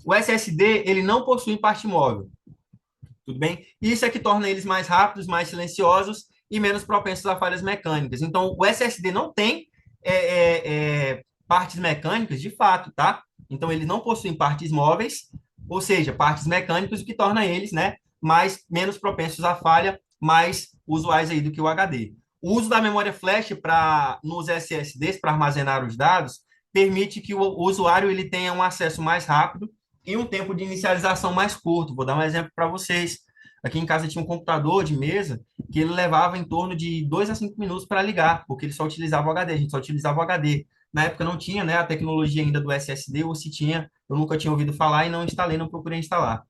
O SSD, ele não possui parte móvel, tudo bem? Isso é que torna eles mais rápidos, mais silenciosos e menos propensos a falhas mecânicas. Então, o SSD não tem partes mecânicas de fato, tá? Então, eles não possuem partes móveis, ou seja, partes mecânicas, o que torna eles, né, menos propensos à falha, mais usuais aí do que o HD. O uso da memória flash nos SSDs para armazenar os dados permite que o usuário ele tenha um acesso mais rápido e um tempo de inicialização mais curto. Vou dar um exemplo para vocês. Aqui em casa tinha um computador de mesa que ele levava em torno de 2 a 5 minutos para ligar, porque ele só utilizava o HD, a gente só utilizava o HD. Na época não tinha, né, a tecnologia ainda do SSD, ou se tinha, eu nunca tinha ouvido falar e não instalei, não procurei instalar.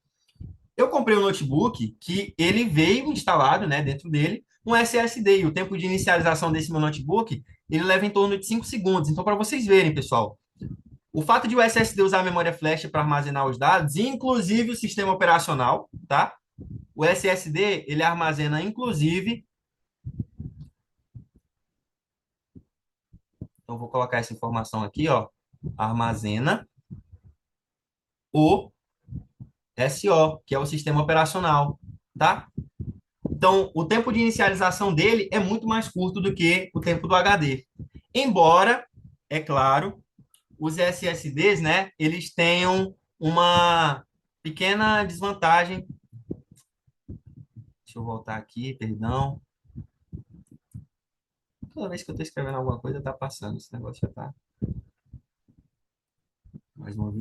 Eu comprei um notebook que ele veio instalado, né, dentro dele, um SSD, e o tempo de inicialização desse meu notebook, ele leva em torno de 5 segundos. Então, para vocês verem, pessoal, o fato de o SSD usar a memória flash para armazenar os dados, inclusive o sistema operacional, tá? O SSD, ele armazena, inclusive, então vou colocar essa informação aqui, ó, armazena o SO, que é o sistema operacional, tá? Então, o tempo de inicialização dele é muito mais curto do que o tempo do HD. Embora, é claro, os SSDs, né, eles tenham uma pequena desvantagem. Deixa eu voltar aqui, perdão. Toda vez que eu estou escrevendo alguma coisa, tá passando. Esse negócio já tá. Mais uma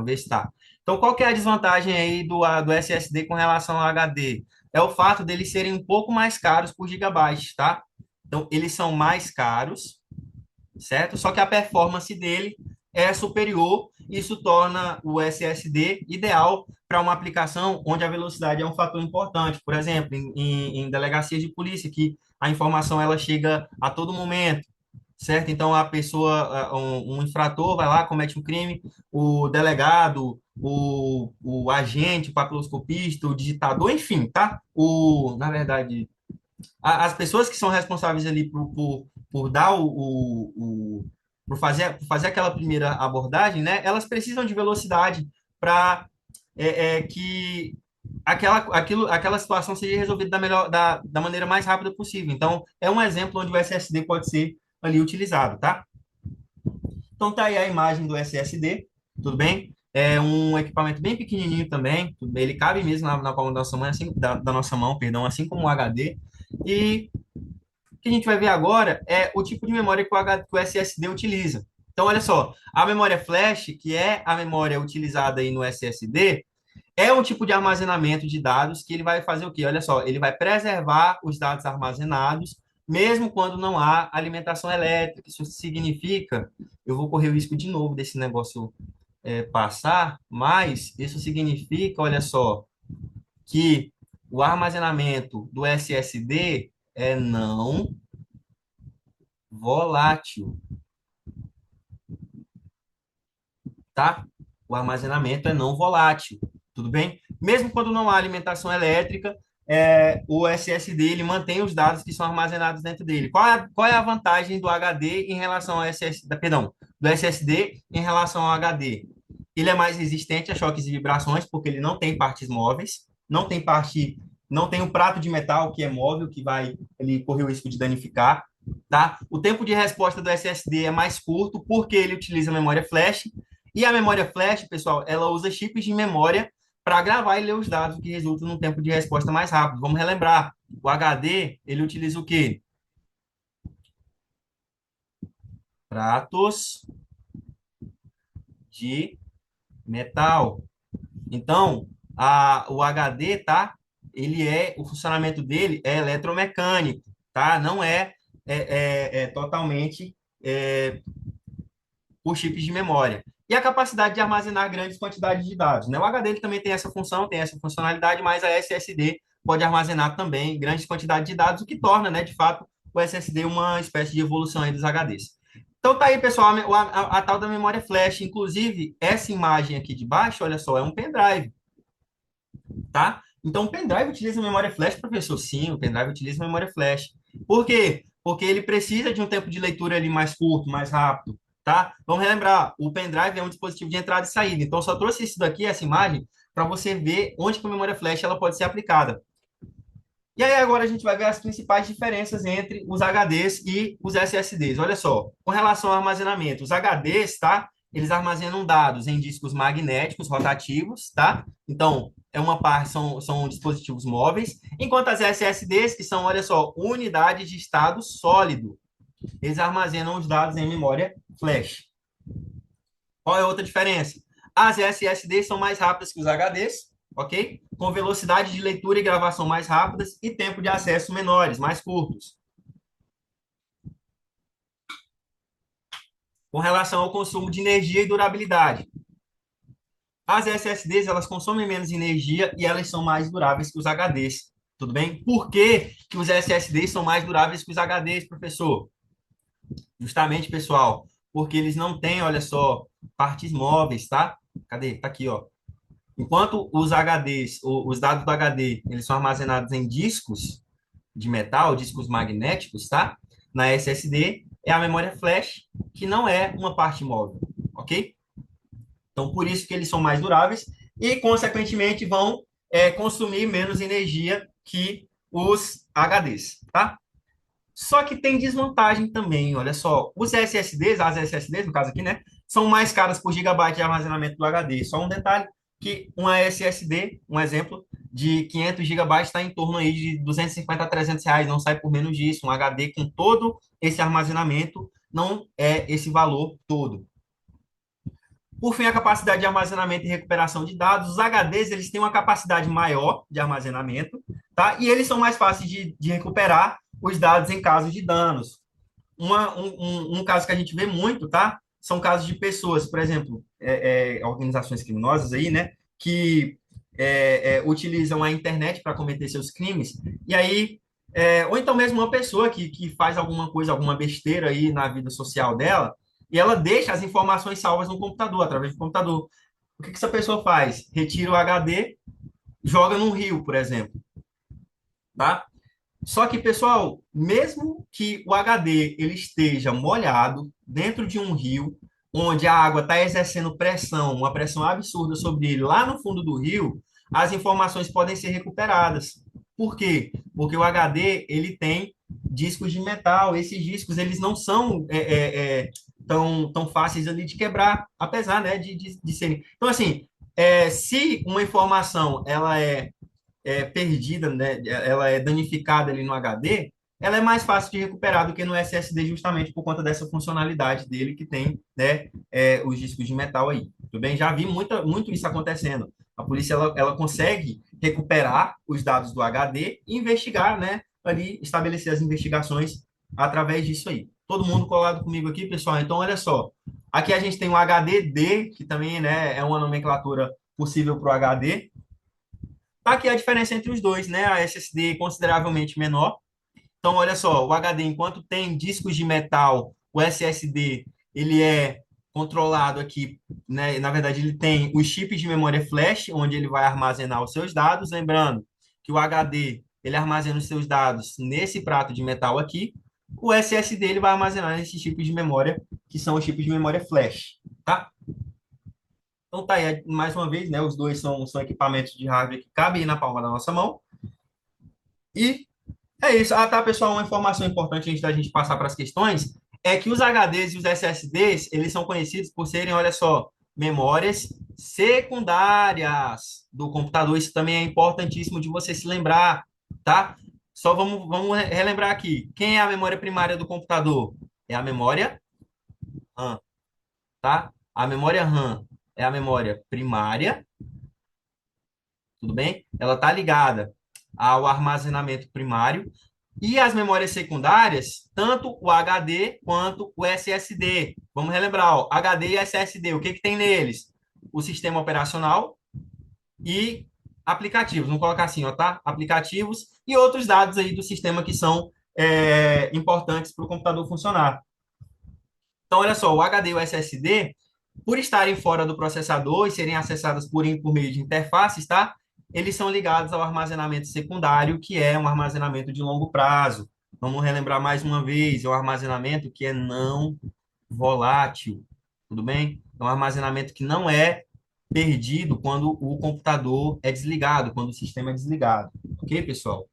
vez, tá. Então, qual que é a desvantagem aí do SSD com relação ao HD? É o fato deles serem um pouco mais caros por gigabyte, tá? Então, eles são mais caros, certo? Só que a performance dele é superior. Isso torna o SSD ideal para uma aplicação onde a velocidade é um fator importante. Por exemplo, em delegacias de polícia, que a informação ela chega a todo momento, certo? Então, a pessoa, um infrator vai lá, comete um crime, o delegado, o agente, o papiloscopista, o digitador, enfim, tá? Na verdade, as pessoas que são responsáveis ali por dar por fazer aquela primeira abordagem, né? Elas precisam de velocidade para que aquela situação seja resolvida da maneira mais rápida possível. Então, é um exemplo onde o SSD pode ser ali utilizado, tá? Então, tá aí a imagem do SSD, tudo bem? É um equipamento bem pequenininho também, tudo bem? Ele cabe mesmo na palma da nossa mão, assim, da nossa mão, perdão, assim como o HD. E o que a gente vai ver agora é o tipo de memória que o SSD utiliza. Então, olha só, a memória flash, que é a memória utilizada aí no SSD, é um tipo de armazenamento de dados que ele vai fazer o quê? Olha só, ele vai preservar os dados armazenados, mesmo quando não há alimentação elétrica. Isso significa, eu vou correr o risco de novo desse negócio passar, mas isso significa, olha só, que o armazenamento do SSD é não volátil, tá? O armazenamento é não volátil, tudo bem? Mesmo quando não há alimentação elétrica, o SSD ele mantém os dados que são armazenados dentro dele. Qual é a vantagem do HD em relação ao SSD, perdão, do SSD em relação ao HD? Ele é mais resistente a choques e vibrações, porque ele não tem partes móveis, não tem um prato de metal que é móvel, que vai ele correr o risco de danificar, tá? O tempo de resposta do SSD é mais curto, porque ele utiliza memória flash, e a memória flash, pessoal, ela usa chips de memória para gravar e ler os dados, o que resulta num tempo de resposta mais rápido. Vamos relembrar, o HD, ele utiliza o quê? Pratos de metal. Então, o HD, tá? O funcionamento dele é eletromecânico, tá? Não é totalmente por chips de memória. E a capacidade de armazenar grandes quantidades de dados, né? O HD ele também tem essa função, tem essa funcionalidade, mas a SSD pode armazenar também grandes quantidades de dados, o que torna, né, de fato, o SSD uma espécie de evolução aí dos HDs. Então tá aí, pessoal, a tal da memória flash. Inclusive, essa imagem aqui de baixo, olha só, é um pendrive, tá? Então, o pendrive utiliza memória flash, professor? Sim, o pendrive utiliza memória flash. Por quê? Porque ele precisa de um tempo de leitura ali mais curto, mais rápido, tá? Vamos relembrar, o pendrive é um dispositivo de entrada e saída. Então, eu só trouxe isso daqui, essa imagem, para você ver onde que a memória flash ela pode ser aplicada. E aí agora a gente vai ver as principais diferenças entre os HDs e os SSDs. Olha só, com relação ao armazenamento, os HDs, tá? Eles armazenam dados em discos magnéticos rotativos, tá? Então, são dispositivos móveis, enquanto as SSDs, que são, olha só, unidades de estado sólido, eles armazenam os dados em memória flash. Qual é a outra diferença? As SSDs são mais rápidas que os HDs, ok? Com velocidade de leitura e gravação mais rápidas e tempo de acesso menores, mais curtos. Com relação ao consumo de energia e durabilidade. As SSDs, elas consomem menos energia e elas são mais duráveis que os HDs. Tudo bem? Por que, que os SSDs são mais duráveis que os HDs, professor? Justamente, pessoal, porque eles não têm, olha só, partes móveis, tá? Cadê? Tá aqui, ó. Enquanto os HDs, os dados do HD, eles são armazenados em discos de metal, discos magnéticos, tá? Na SSD é a memória flash, que não é uma parte móvel, ok? Então, por isso que eles são mais duráveis e, consequentemente, vão consumir menos energia que os HDs, tá? Só que tem desvantagem também, olha só. Os SSDs, as SSDs, no caso aqui, né, são mais caras por gigabyte de armazenamento do HD. Só um detalhe, que uma SSD, um exemplo, de 500 gigabytes está em torno aí de 250 a 300 reais, não sai por menos disso. Um HD com todo esse armazenamento não é esse valor todo. Por fim, a capacidade de armazenamento e recuperação de dados. Os HDs, eles têm uma capacidade maior de armazenamento, tá? E eles são mais fáceis de recuperar os dados em caso de danos. Um caso que a gente vê muito, tá? São casos de pessoas, por exemplo, organizações criminosas aí, né? Que utilizam a internet para cometer seus crimes. E aí, ou então mesmo uma pessoa que faz alguma coisa, alguma besteira aí na vida social dela, e ela deixa as informações salvas no computador, através do computador. O que que essa pessoa faz? Retira o HD, joga num rio, por exemplo, tá? Só que, pessoal, mesmo que o HD ele esteja molhado dentro de um rio, onde a água está exercendo pressão, uma pressão absurda sobre ele lá no fundo do rio, as informações podem ser recuperadas. Por quê? Porque o HD ele tem discos de metal. Esses discos eles não são tão fáceis ali de quebrar, apesar, né, de serem. Então, assim, se uma informação ela é perdida, né, ela é danificada ali no HD, ela é mais fácil de recuperar do que no SSD, justamente por conta dessa funcionalidade dele que tem, né, os discos de metal aí. Tudo bem? Já vi muito isso acontecendo. A polícia ela consegue recuperar os dados do HD e investigar, né, ali estabelecer as investigações através disso aí. Todo mundo colado comigo aqui, pessoal. Então, olha só. Aqui a gente tem o HDD, que também, né, é uma nomenclatura possível para o HD. Tá aqui a diferença entre os dois, né? A SSD consideravelmente menor. Então, olha só, o HD, enquanto tem discos de metal, o SSD, ele é controlado aqui, né? Na verdade, ele tem os chips de memória flash, onde ele vai armazenar os seus dados. Lembrando que o HD, ele armazena os seus dados nesse prato de metal aqui. O SSD, ele vai armazenar nesses chips de memória, que são os chips de memória flash, tá? Então, tá aí, mais uma vez, né? Os dois são equipamentos de hardware que cabem na palma da nossa mão. E é isso. Ah, tá, pessoal, uma informação importante antes da gente passar para as questões é que os HDs e os SSDs, eles são conhecidos por serem, olha só, memórias secundárias do computador. Isso também é importantíssimo de você se lembrar, tá? Só vamos relembrar aqui. Quem é a memória primária do computador? É a memória RAM, tá? A memória RAM é a memória primária, tudo bem? Ela está ligada ao armazenamento primário e as memórias secundárias, tanto o HD quanto o SSD. Vamos relembrar, ó, HD e SSD, o que que tem neles? O sistema operacional e aplicativos. Vamos colocar assim, ó, tá? Aplicativos e outros dados aí do sistema que são importantes para o computador funcionar. Então, olha só, o HD e o SSD, por estarem fora do processador e serem acessadas por meio de interfaces, tá? Eles são ligados ao armazenamento secundário, que é um armazenamento de longo prazo. Vamos relembrar mais uma vez, é um armazenamento que é não volátil, tudo bem? É um armazenamento que não é perdido quando o computador é desligado, quando o sistema é desligado. Ok, pessoal?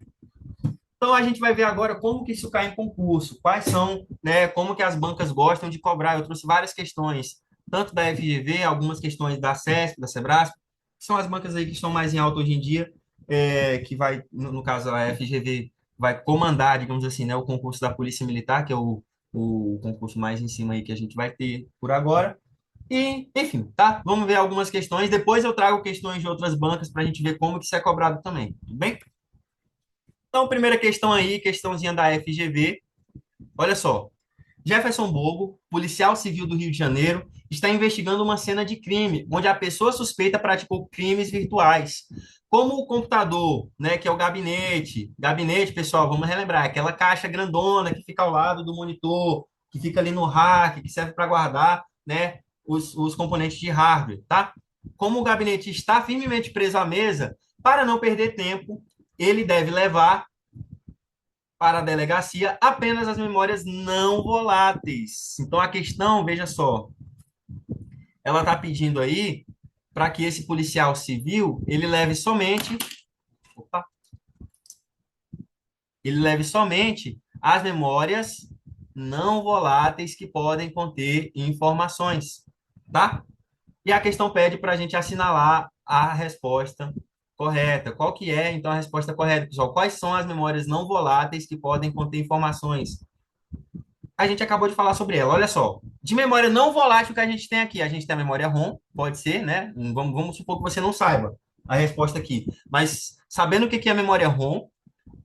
Então, a gente vai ver agora como que isso cai em concurso, quais são, né, como que as bancas gostam de cobrar. Eu trouxe várias questões, tanto da FGV, algumas questões da CESP, da Sebrasp, que são as bancas aí que estão mais em alta hoje em dia, que vai, no caso, a FGV vai comandar, digamos assim, né, o concurso da Polícia Militar, que é o concurso mais em cima aí que a gente vai ter por agora. E, enfim, tá? Vamos ver algumas questões. Depois eu trago questões de outras bancas para a gente ver como que isso é cobrado também. Tudo bem? Então, primeira questão aí, questãozinha da FGV. Olha só. Jefferson Bogo, policial civil do Rio de Janeiro, está investigando uma cena de crime, onde a pessoa suspeita praticou crimes virtuais. Como o computador, né, que é o gabinete, pessoal, vamos relembrar, aquela caixa grandona que fica ao lado do monitor, que fica ali no rack, que serve para guardar, né, os componentes de hardware, tá? Como o gabinete está firmemente preso à mesa, para não perder tempo, ele deve levar para a delegacia apenas as memórias não voláteis. Então a questão, veja só, ela está pedindo aí para que esse policial civil opa, ele leve somente as memórias não voláteis que podem conter informações, tá? E a questão pede para a gente assinalar a resposta correta. Qual que é, então, a resposta correta, pessoal? Quais são as memórias não voláteis que podem conter informações? A gente acabou de falar sobre ela. Olha só, de memória não volátil que a gente tem aqui, a gente tem a memória ROM, pode ser, né? Vamos supor que você não saiba a resposta aqui. Mas sabendo o que é a memória ROM,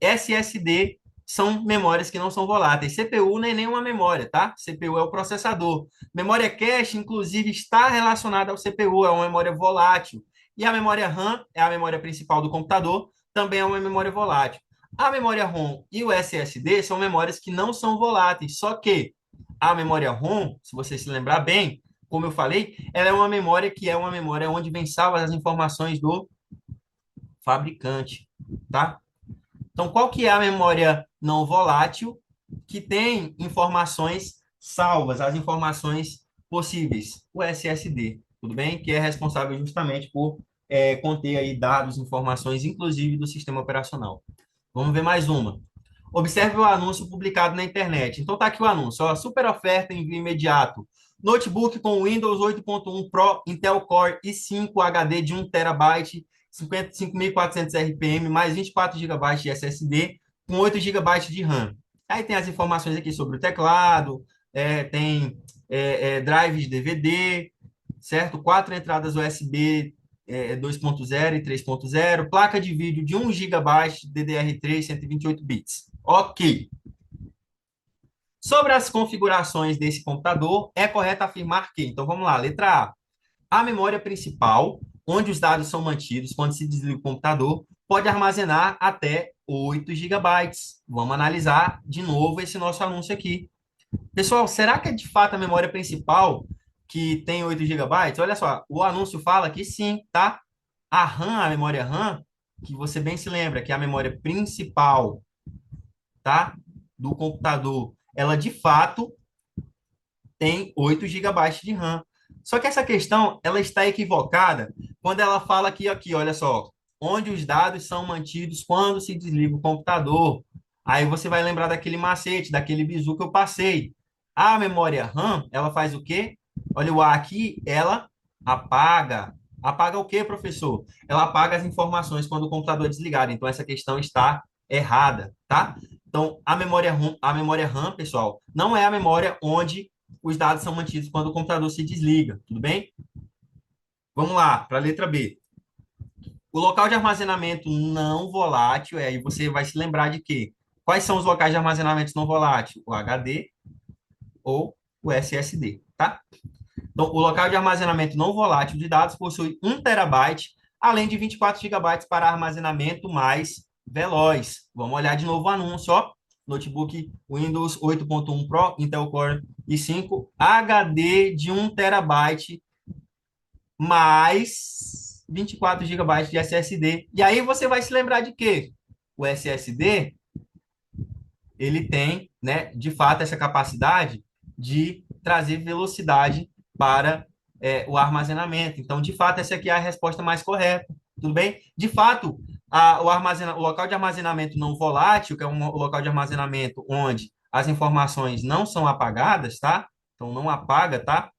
SSD são memórias que não são voláteis. CPU não é nenhuma memória, tá? CPU é o processador. Memória cache, inclusive, está relacionada ao CPU, é uma memória volátil. E a memória RAM é a memória principal do computador, também é uma memória volátil. A memória ROM e o SSD são memórias que não são voláteis, só que a memória ROM, se você se lembrar bem, como eu falei, ela é uma memória que é uma memória onde vem salvas as informações do fabricante, tá? Então, qual que é a memória não volátil que tem informações salvas, as informações possíveis? O SSD, tudo bem? Que é responsável justamente por conter aí dados, informações, inclusive do sistema operacional. Vamos ver mais uma. Observe o anúncio publicado na internet. Então tá aqui o anúncio, ó, super oferta envio imediato. Notebook com Windows 8.1 Pro, Intel Core i5 HD de 1 TB, 55.400 RPM, mais 24 GB de SSD, com 8 GB de RAM. Aí tem as informações aqui sobre o teclado, tem drive de DVD, certo? 4 entradas USB 2.0 e 3.0, placa de vídeo de 1 GB DDR3, 128 bits. Ok. Sobre as configurações desse computador, é correto afirmar que, então vamos lá, letra A. A memória principal, onde os dados são mantidos quando se desliga o computador, pode armazenar até 8 gigabytes. Vamos analisar de novo esse nosso anúncio aqui. Pessoal, será que é de fato a memória principal que tem 8 gigabytes? Olha só, o anúncio fala que sim, tá? A RAM, a memória RAM, que você bem se lembra, que é a memória principal, tá? Do computador, ela de fato tem 8 gigabytes de RAM. Só que essa questão, ela está equivocada quando ela fala aqui, olha só, onde os dados são mantidos quando se desliga o computador. Aí você vai lembrar daquele macete, daquele bizu que eu passei. A memória RAM, ela faz o quê? Olha o A aqui, ela apaga. Apaga o quê, professor? Ela apaga as informações quando o computador é desligado. Então, essa questão está errada, tá? Então, a memória RAM, pessoal, não é a memória onde os dados são mantidos quando o computador se desliga, tudo bem? Vamos lá, para a letra B. O local de armazenamento não volátil, aí você vai se lembrar de quê? Quais são os locais de armazenamento não volátil? O HD ou o SSD, tá? Então, o local de armazenamento não volátil de dados possui 1 TB, além de 24 gigabytes para armazenamento mais veloz. Vamos olhar de novo o anúncio, ó. Notebook Windows 8.1 Pro, Intel Core i5, HD de 1 TB mais 24 gigabytes de SSD. E aí você vai se lembrar de quê? O SSD, ele tem, né, de fato, essa capacidade de trazer velocidade para o armazenamento. Então, de fato, essa aqui é a resposta mais correta. Tudo bem? De fato, o local de armazenamento não volátil, que é o local de armazenamento onde as informações não são apagadas, tá? Então, não apaga, tá?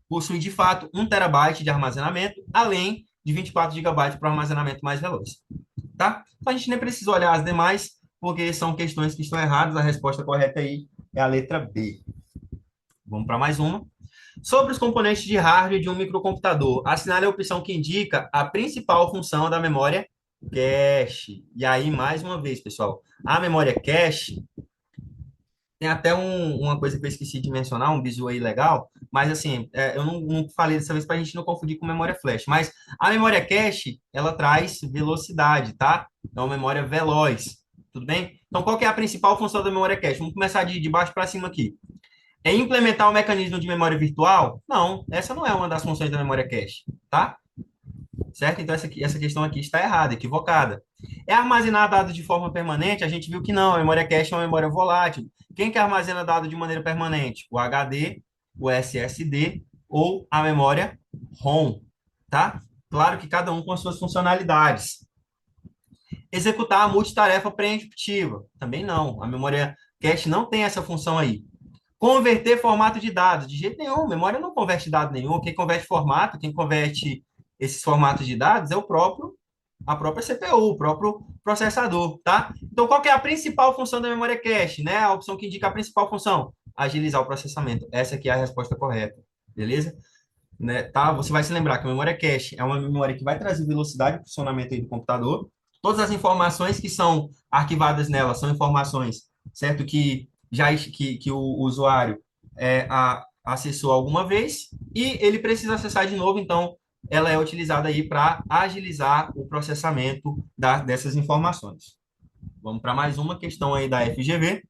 Possui, de fato, 1 TB de armazenamento, além de 24 gigabytes para armazenamento mais veloz, tá? Então, a gente nem precisa olhar as demais, porque são questões que estão erradas. A resposta correta aí é a letra B. Vamos para mais uma. Sobre os componentes de hardware de um microcomputador, assinale a opção que indica a principal função da memória cache. E aí, mais uma vez, pessoal, a memória cache tem até uma coisa que eu esqueci de mencionar, um bizu aí legal, mas assim, eu não falei dessa vez para a gente não confundir com memória flash. Mas a memória cache, ela traz velocidade, tá? É uma memória veloz, tudo bem? Então, qual que é a principal função da memória cache? Vamos começar de baixo para cima aqui. É implementar o mecanismo de memória virtual? Não, essa não é uma das funções da memória cache, tá? Certo? Então, essa questão aqui está errada, equivocada. É armazenar dados de forma permanente? A gente viu que não, a memória cache é uma memória volátil. Quem que armazena dados de maneira permanente? O HD, o SSD ou a memória ROM, tá? Claro que cada um com as suas funcionalidades. Executar a multitarefa preemptiva? Também não. A memória cache não tem essa função aí. Converter formato de dados, de jeito nenhum. Memória não converte dado nenhum. Quem converte formato, quem converte esses formatos de dados é a própria CPU, o próprio processador, tá? Então, qual que é a principal função da memória cache, né? A opção que indica a principal função, agilizar o processamento. Essa aqui é a resposta correta, beleza? Né? Tá? Você vai se lembrar que a memória cache é uma memória que vai trazer velocidade para o funcionamento aí do computador. Todas as informações que são arquivadas nela são informações, certo? Que o usuário acessou alguma vez e ele precisa acessar de novo, então ela é utilizada aí para agilizar o processamento dessas informações. Vamos para mais uma questão aí da FGV.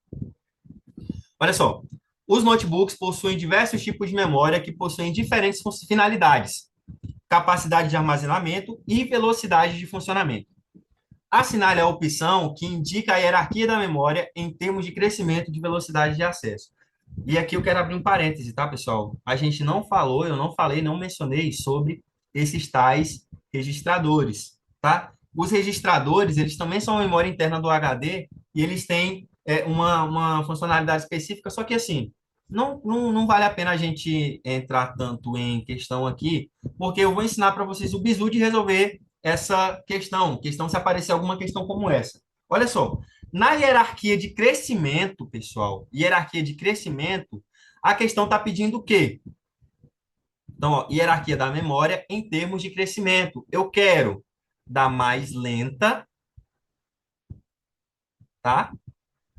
Olha só, os notebooks possuem diversos tipos de memória que possuem diferentes finalidades, capacidade de armazenamento e velocidade de funcionamento. Assinale a opção que indica a hierarquia da memória em termos de crescimento de velocidade de acesso. E aqui eu quero abrir um parêntese, tá, pessoal? A gente não falou, eu não falei, não mencionei sobre esses tais registradores, tá? Os registradores, eles também são a memória interna do HD e eles têm uma funcionalidade específica, só que assim, não vale a pena a gente entrar tanto em questão aqui, porque eu vou ensinar para vocês o bizu de resolver essa questão se aparecer alguma questão como essa. Olha só, na hierarquia de crescimento, pessoal, hierarquia de crescimento, a questão está pedindo o quê? Então, ó, hierarquia da memória em termos de crescimento. Eu quero da mais lenta, tá?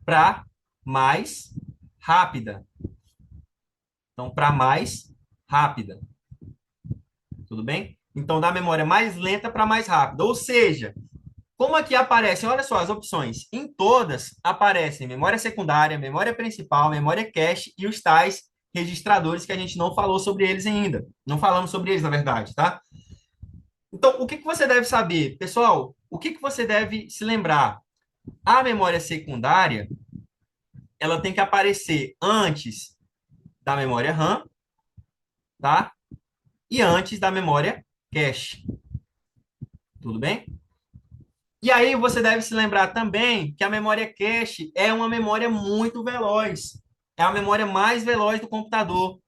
Para mais rápida. Então, para mais rápida. Tudo bem? Então, da memória mais lenta para mais rápida. Ou seja, como aqui aparecem, olha só as opções. Em todas aparecem memória secundária, memória principal, memória cache e os tais registradores que a gente não falou sobre eles ainda. Não falamos sobre eles, na verdade, tá? Então, o que que você deve saber? Pessoal, o que que você deve se lembrar? A memória secundária, ela tem que aparecer antes da memória RAM, tá? E antes da memória cache. Tudo bem? E aí você deve se lembrar também que a memória cache é uma memória muito veloz. É a memória mais veloz do computador.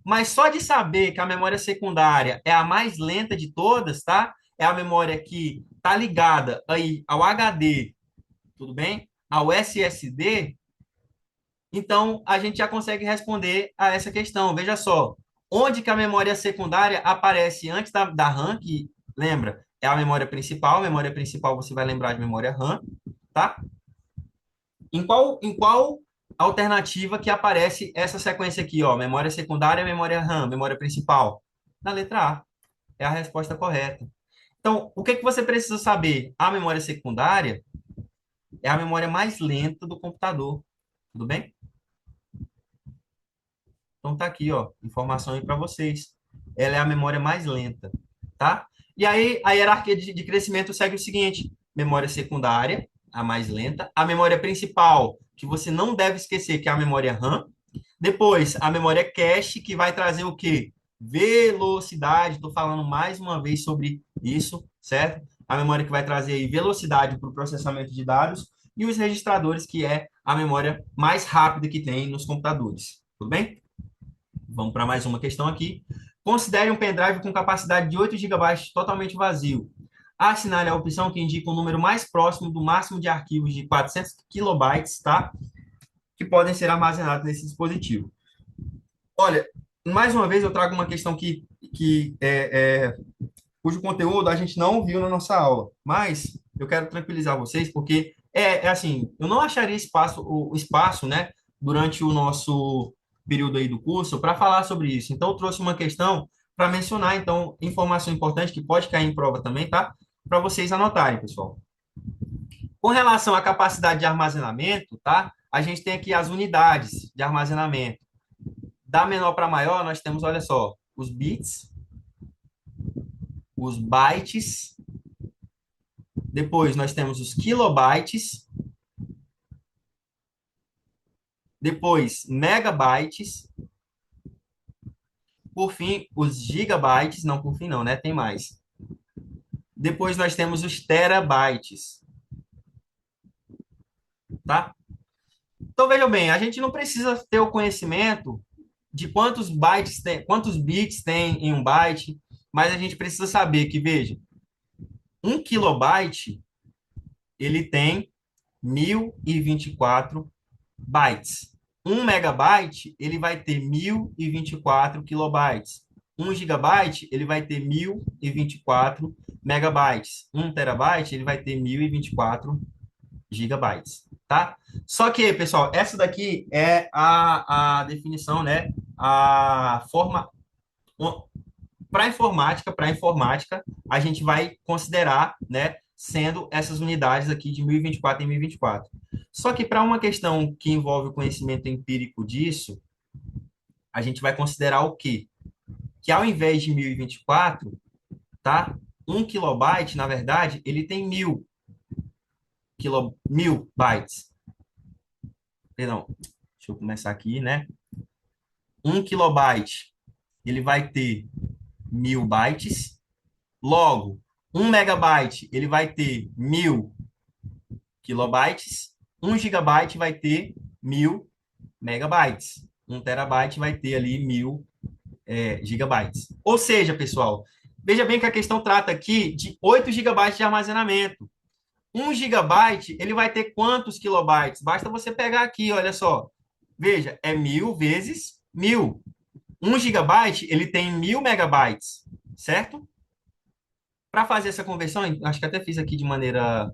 Mas só de saber que a memória secundária é a mais lenta de todas, tá? É a memória que está ligada aí ao HD, tudo bem? Ao SSD. Então, a gente já consegue responder a essa questão. Veja só, onde que a memória secundária aparece antes da RAM, que, lembra, é a memória principal você vai lembrar de memória RAM, tá? Em qual alternativa que aparece essa sequência aqui, ó, memória secundária, memória RAM, memória principal? Na letra A, é a resposta correta. Então, o que que você precisa saber? A memória secundária é a memória mais lenta do computador, tudo bem? Então tá aqui, ó, informação aí para vocês. Ela é a memória mais lenta, tá? E aí a hierarquia de crescimento segue o seguinte: memória secundária, a mais lenta, a memória principal, que você não deve esquecer que é a memória RAM. Depois, a memória cache, que vai trazer o quê? Velocidade. Estou falando mais uma vez sobre isso, certo? A memória que vai trazer aí velocidade para o processamento de dados e os registradores, que é a memória mais rápida que tem nos computadores. Tudo bem? Vamos para mais uma questão aqui. Considere um pendrive com capacidade de 8 GB totalmente vazio. Assinale a opção que indica o número mais próximo do máximo de arquivos de 400 kilobytes, tá? Que podem ser armazenados nesse dispositivo. Olha, mais uma vez, eu trago uma questão cujo conteúdo a gente não viu na nossa aula, mas eu quero tranquilizar vocês, porque é assim, eu não acharia o espaço, né, durante o nosso período aí do curso para falar sobre isso. Então, eu trouxe uma questão para mencionar, então, informação importante que pode cair em prova também, tá? Para vocês anotarem, pessoal. Com relação à capacidade de armazenamento, tá? A gente tem aqui as unidades de armazenamento. Da menor para maior, nós temos, olha só, os bits, os bytes, depois nós temos os kilobytes, depois megabytes, por fim, os gigabytes, não por fim não, né? Tem mais. Depois nós temos os terabytes, tá? Então vejam bem, a gente não precisa ter o conhecimento de quantos bytes tem, quantos bits tem em um byte, mas a gente precisa saber que, veja, um kilobyte ele tem 1024 bytes. Um megabyte, ele vai ter 1024 kilobytes. Um gigabyte, ele vai ter 1024 megabytes. Um terabyte, ele vai ter 1024 gigabytes, tá? Só que, pessoal, essa daqui é a definição, né? A forma para informática, a gente vai considerar, né, sendo essas unidades aqui de 1024 em 1024. Só que para uma questão que envolve o conhecimento empírico disso, a gente vai considerar o quê? Que ao invés de 1024, tá? Um kilobyte, na verdade, ele tem mil bytes. Perdão, deixa eu começar aqui, né? Um kilobyte, ele vai ter 1000 bytes. Logo, um megabyte, ele vai ter 1000 kilobytes. Um gigabyte vai ter 1000 megabytes. Um terabyte vai ter ali 1000 gigabytes. Ou seja, pessoal, veja bem que a questão trata aqui de 8 gigabytes de armazenamento. Um gigabyte, ele vai ter quantos kilobytes? Basta você pegar aqui, olha só. Veja, é 1000 vezes 1000. Um gigabyte, ele tem 1000 megabytes, certo? Para fazer essa conversão, acho que até fiz aqui de maneira.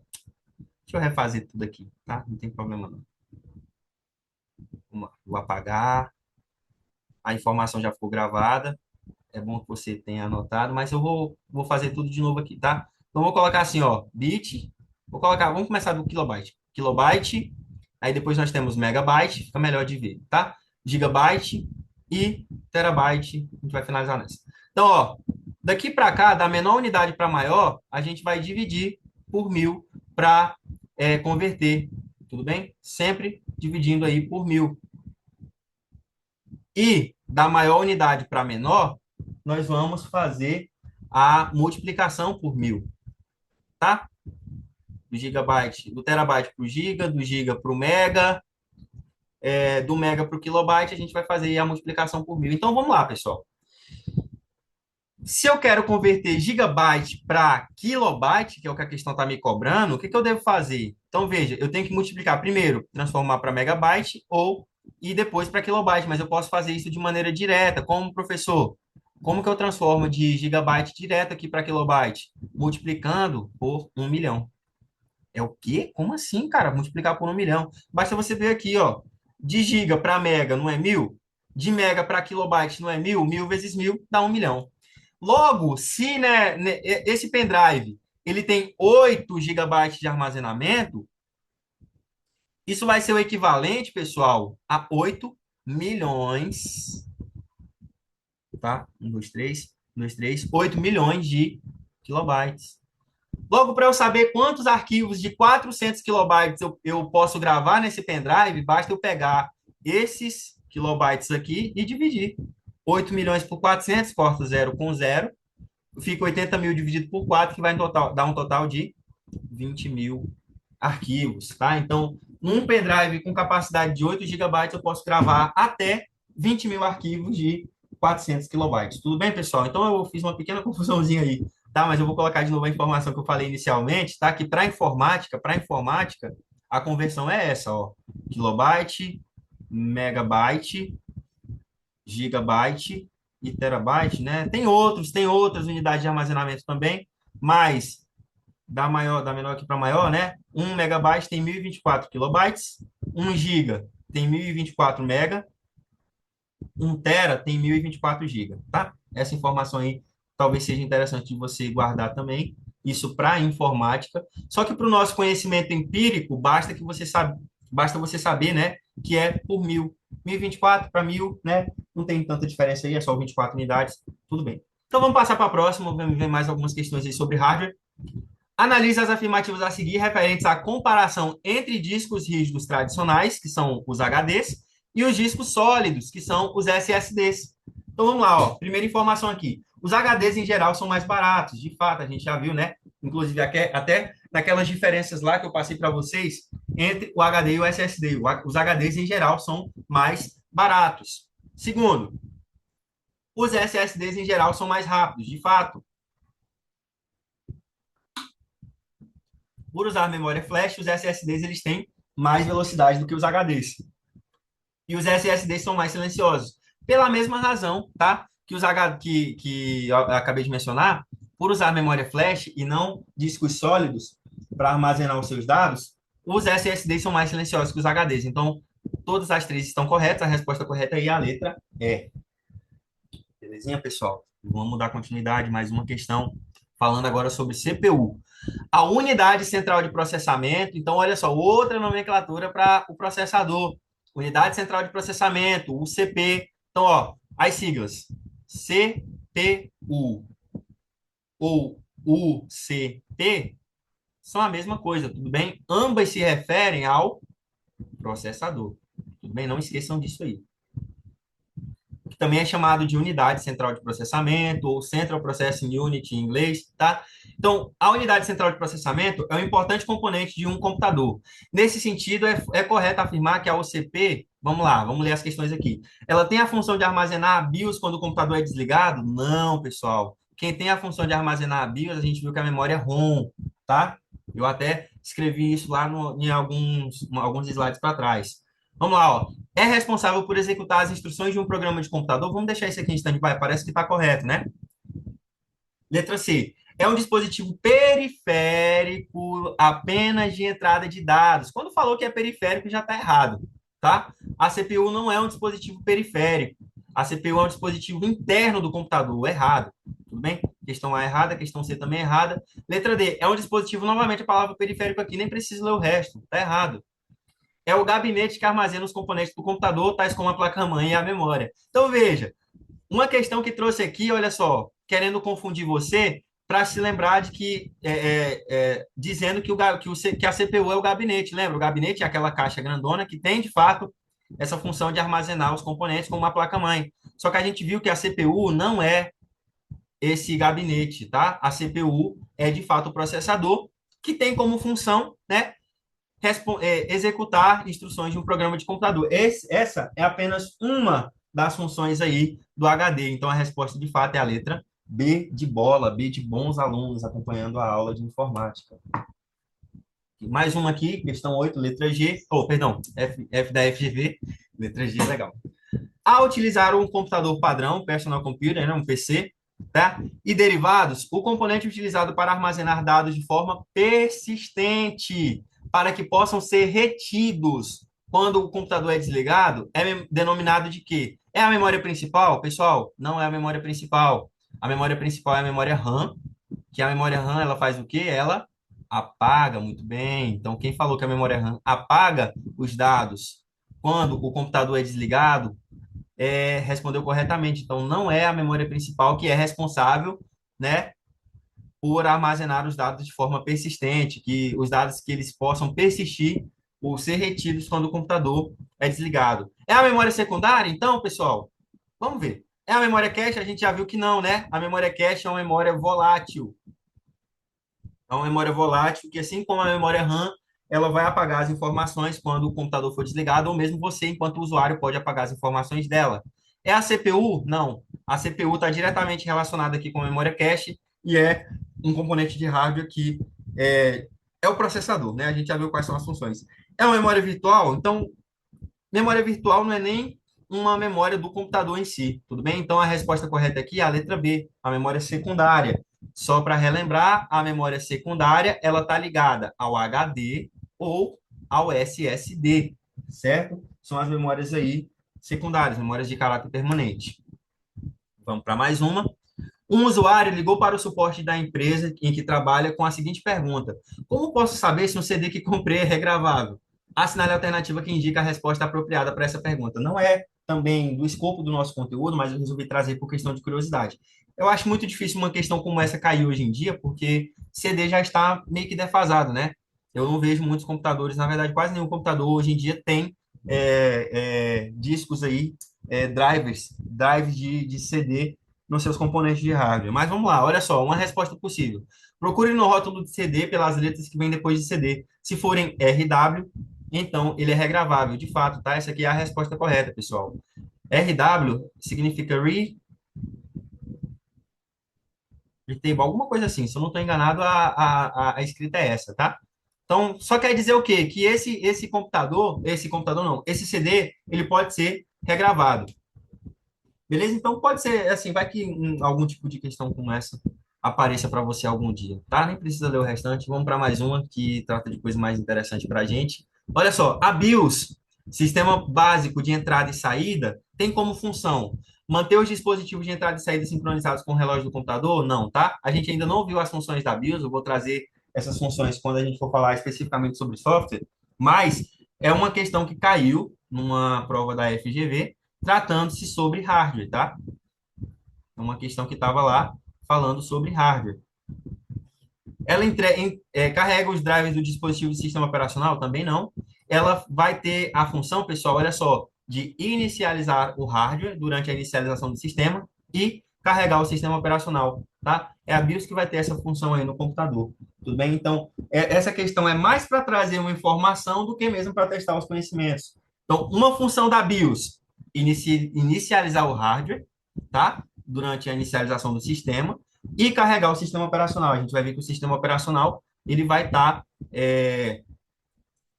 Deixa eu refazer tudo aqui, tá? Não tem problema não. Vou apagar. A informação já ficou gravada. É bom que você tenha anotado, mas eu vou fazer tudo de novo aqui, tá? Então, vou colocar assim, ó, bit. Vou colocar, vamos começar do kilobyte. Kilobyte, aí depois nós temos megabyte, fica melhor de ver, tá? Gigabyte e terabyte, a gente vai finalizar nessa. Então, ó, daqui para cá, da menor unidade para maior, a gente vai dividir por 1000 para converter, tudo bem? Sempre dividindo aí por 1000. E da maior unidade para menor, nós vamos fazer a multiplicação por 1000, tá? Do gigabyte, do terabyte para o giga, do giga para o mega, do mega para o kilobyte, a gente vai fazer a multiplicação por 1000. Então, vamos lá, pessoal. Se eu quero converter gigabyte para kilobyte, que é o que a questão está me cobrando, o que eu devo fazer? Então, veja, eu tenho que multiplicar primeiro, transformar para megabyte e depois para kilobyte, mas eu posso fazer isso de maneira direta. Como, professor? Como que eu transformo de gigabyte direto aqui para kilobyte? Multiplicando por 1 milhão. É o quê? Como assim, cara? Multiplicar por 1 milhão. Basta você ver aqui, ó. De giga para mega não é 1000? De mega para kilobyte não é 1000? 1000 vezes 1000 dá 1 milhão. Logo, se esse pendrive ele tem 8 gigabytes de armazenamento, isso vai ser o equivalente, pessoal, a 8 milhões, tá? 8 milhões de kilobytes. Logo, para eu saber quantos arquivos de 400 kilobytes eu posso gravar nesse pendrive, basta eu pegar esses kilobytes aqui e dividir. 8 milhões por 400, corta zero com zero, fica 80 mil dividido por 4, que vai dar um total de 20 mil arquivos, tá? Então, num pendrive com capacidade de 8 gigabytes, eu posso gravar até 20 mil arquivos de 400 kilobytes. Tudo bem, pessoal? Então, eu fiz uma pequena confusãozinha aí, tá? Mas eu vou colocar de novo a informação que eu falei inicialmente, tá? Que para informática, a conversão é essa, ó. Kilobyte, megabyte gigabyte e terabyte, né? Tem outras unidades de armazenamento também, mas da menor aqui para maior, né? 1 megabyte tem 1024 kilobytes, 1 giga tem 1024 mega, 1 tera tem 1024 giga, tá? Essa informação aí talvez seja interessante de você guardar também, isso para informática. Só que para o nosso conhecimento empírico, basta você saber, né, que é por 1024 para 1000, né? Não tem tanta diferença aí, é só 24 unidades, tudo bem. Então vamos passar para a próxima, vamos ver mais algumas questões aí sobre hardware. Analise as afirmativas a seguir referentes à comparação entre discos rígidos tradicionais, que são os HDs, e os discos sólidos, que são os SSDs. Então vamos lá, ó. Primeira informação aqui. Os HDs em geral são mais baratos, de fato, a gente já viu, né? Inclusive até naquelas diferenças lá que eu passei para vocês entre o HD e o SSD. Os HDs em geral são mais baratos. Segundo, os SSDs em geral são mais rápidos, de fato. Por usar memória flash, os SSDs eles têm mais velocidade do que os HDs. E os SSDs são mais silenciosos. Pela mesma razão, tá? Que os que eu acabei de mencionar, por usar memória flash e não discos sólidos para armazenar os seus dados, os SSDs são mais silenciosos que os HDs. Então, todas as três estão corretas. A resposta correta aí é a letra E. Belezinha, pessoal? Vamos dar continuidade, mais uma questão, falando agora sobre CPU. A unidade central de processamento, então, olha só, outra nomenclatura para o processador. Unidade central de processamento, UCP. Então, ó, as siglas CPU ou UCP são a mesma coisa, tudo bem? Ambas se referem ao processador. Tudo bem? Não esqueçam disso aí. Que também é chamado de unidade central de processamento, ou Central Processing Unit em inglês, tá? Então, a unidade central de processamento é um importante componente de um computador. Nesse sentido, é correto afirmar que a OCP, vamos lá, vamos ler as questões aqui. Ela tem a função de armazenar a BIOS quando o computador é desligado? Não, pessoal. Quem tem a função de armazenar a BIOS, a gente viu que é a memória ROM, tá? Eu até escrevi isso lá em alguns slides para trás. Vamos lá, ó. É responsável por executar as instruções de um programa de computador. Vamos deixar isso aqui em stand-by, parece que está correto, né? Letra C. É um dispositivo periférico apenas de entrada de dados. Quando falou que é periférico, já está errado, tá? A CPU não é um dispositivo periférico. A CPU é um dispositivo interno do computador. Errado. Tudo bem? Questão A errada, questão C também errada. Letra D. É um dispositivo, novamente a palavra periférico aqui, nem preciso ler o resto. Está errado. É o gabinete que armazena os componentes do computador, tais como a placa-mãe e a memória. Então, veja, uma questão que trouxe aqui, olha só, querendo confundir você, para se lembrar de que, dizendo que a CPU é o gabinete, lembra? O gabinete é aquela caixa grandona que tem, de fato, essa função de armazenar os componentes como uma placa-mãe. Só que a gente viu que a CPU não é esse gabinete, tá? A CPU é, de fato, o processador, que tem como função, né, executar instruções de um programa de computador. Essa é apenas uma das funções aí do HD. Então, a resposta de fato é a letra B de bola, B de bons alunos acompanhando a aula de informática. Mais uma aqui, questão 8, letra G. Perdão, F da FGV, letra G, legal. Ao utilizar um computador padrão, personal computer, né, um PC, tá? E derivados, o componente utilizado para armazenar dados de forma persistente, para que possam ser retidos quando o computador é desligado, é denominado de quê? É a memória principal? Pessoal, não é a memória principal. A memória principal é a memória RAM, que a memória RAM ela faz o quê? Ela apaga muito bem. Então, quem falou que a memória RAM apaga os dados quando o computador é desligado, respondeu corretamente. Então, não é a memória principal que é responsável, né, por armazenar os dados de forma persistente, que os dados que eles possam persistir ou ser retidos quando o computador é desligado. É a memória secundária? Então, pessoal, vamos ver. É a memória cache? A gente já viu que não, né? A memória cache é uma memória volátil. É uma memória volátil que, assim como a memória RAM, ela vai apagar as informações quando o computador for desligado, ou mesmo você, enquanto usuário, pode apagar as informações dela. É a CPU? Não. A CPU está diretamente relacionada aqui com a memória cache e é um componente de hardware que é o processador, né? A gente já viu quais são as funções. É uma memória virtual? Então, memória virtual não é nem uma memória do computador em si, tudo bem? Então, a resposta correta aqui é a letra B, a memória secundária. Só para relembrar, a memória secundária, ela está ligada ao HD ou ao SSD, certo? São as memórias aí secundárias, memórias de caráter permanente. Vamos para mais uma. Um usuário ligou para o suporte da empresa em que trabalha com a seguinte pergunta: como posso saber se um CD que comprei é regravável? Assinale a alternativa que indica a resposta apropriada para essa pergunta. Não é também do escopo do nosso conteúdo, mas eu resolvi trazer por questão de curiosidade. Eu acho muito difícil uma questão como essa cair hoje em dia, porque CD já está meio que defasado, né? Eu não vejo muitos computadores, na verdade, quase nenhum computador hoje em dia tem discos aí, drives de CD nos seus componentes de hardware. Mas vamos lá, olha só, uma resposta possível. Procure no rótulo de CD pelas letras que vêm depois de CD. Se forem RW, então ele é regravável. De fato, tá? Essa aqui é a resposta correta, pessoal. RW significa Retable, alguma coisa assim. Se eu não estou enganado, a escrita é essa, tá? Então, só quer dizer o quê? Que esse computador não, esse CD, ele pode ser regravado. Beleza? Então pode ser assim, vai que algum tipo de questão como essa apareça para você algum dia, tá? Nem precisa ler o restante. Vamos para mais uma que trata de coisa mais interessante para a gente. Olha só, a BIOS, Sistema Básico de Entrada e Saída, tem como função manter os dispositivos de entrada e saída sincronizados com o relógio do computador? Não, tá? A gente ainda não viu as funções da BIOS, eu vou trazer essas funções quando a gente for falar especificamente sobre software, mas é uma questão que caiu numa prova da FGV, tratando-se sobre hardware, tá? É uma questão que estava lá falando sobre hardware. Ela carrega os drivers do dispositivo de sistema operacional? Também não. Ela vai ter a função, pessoal, olha só, de inicializar o hardware durante a inicialização do sistema e carregar o sistema operacional, tá? É a BIOS que vai ter essa função aí no computador. Tudo bem? Então, essa questão é mais para trazer uma informação do que mesmo para testar os conhecimentos. Então, uma função da BIOS, inicializar o hardware, tá? Durante a inicialização do sistema e carregar o sistema operacional. A gente vai ver que o sistema operacional ele vai estar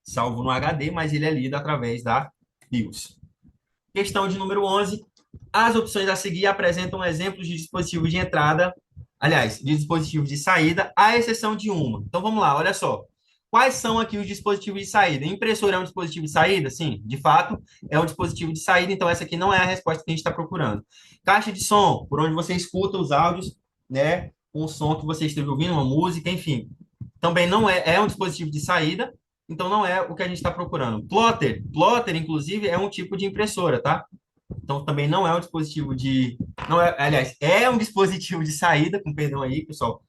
salvo no HD, mas ele é lido através da BIOS. Questão de número 11. As opções a seguir apresentam exemplos de dispositivos de entrada, aliás, de dispositivos de saída, à exceção de uma. Então vamos lá, olha só. Quais são aqui os dispositivos de saída? Impressora é um dispositivo de saída? Sim, de fato, é um dispositivo de saída, então essa aqui não é a resposta que a gente está procurando. Caixa de som, por onde você escuta os áudios, né, com o som que você esteja ouvindo, uma música, enfim. Também não é um dispositivo de saída, então não é o que a gente está procurando. Plotter, inclusive, é um tipo de impressora, tá? Então também não é um dispositivo de. Não é, aliás, é um dispositivo de saída, com perdão aí, pessoal.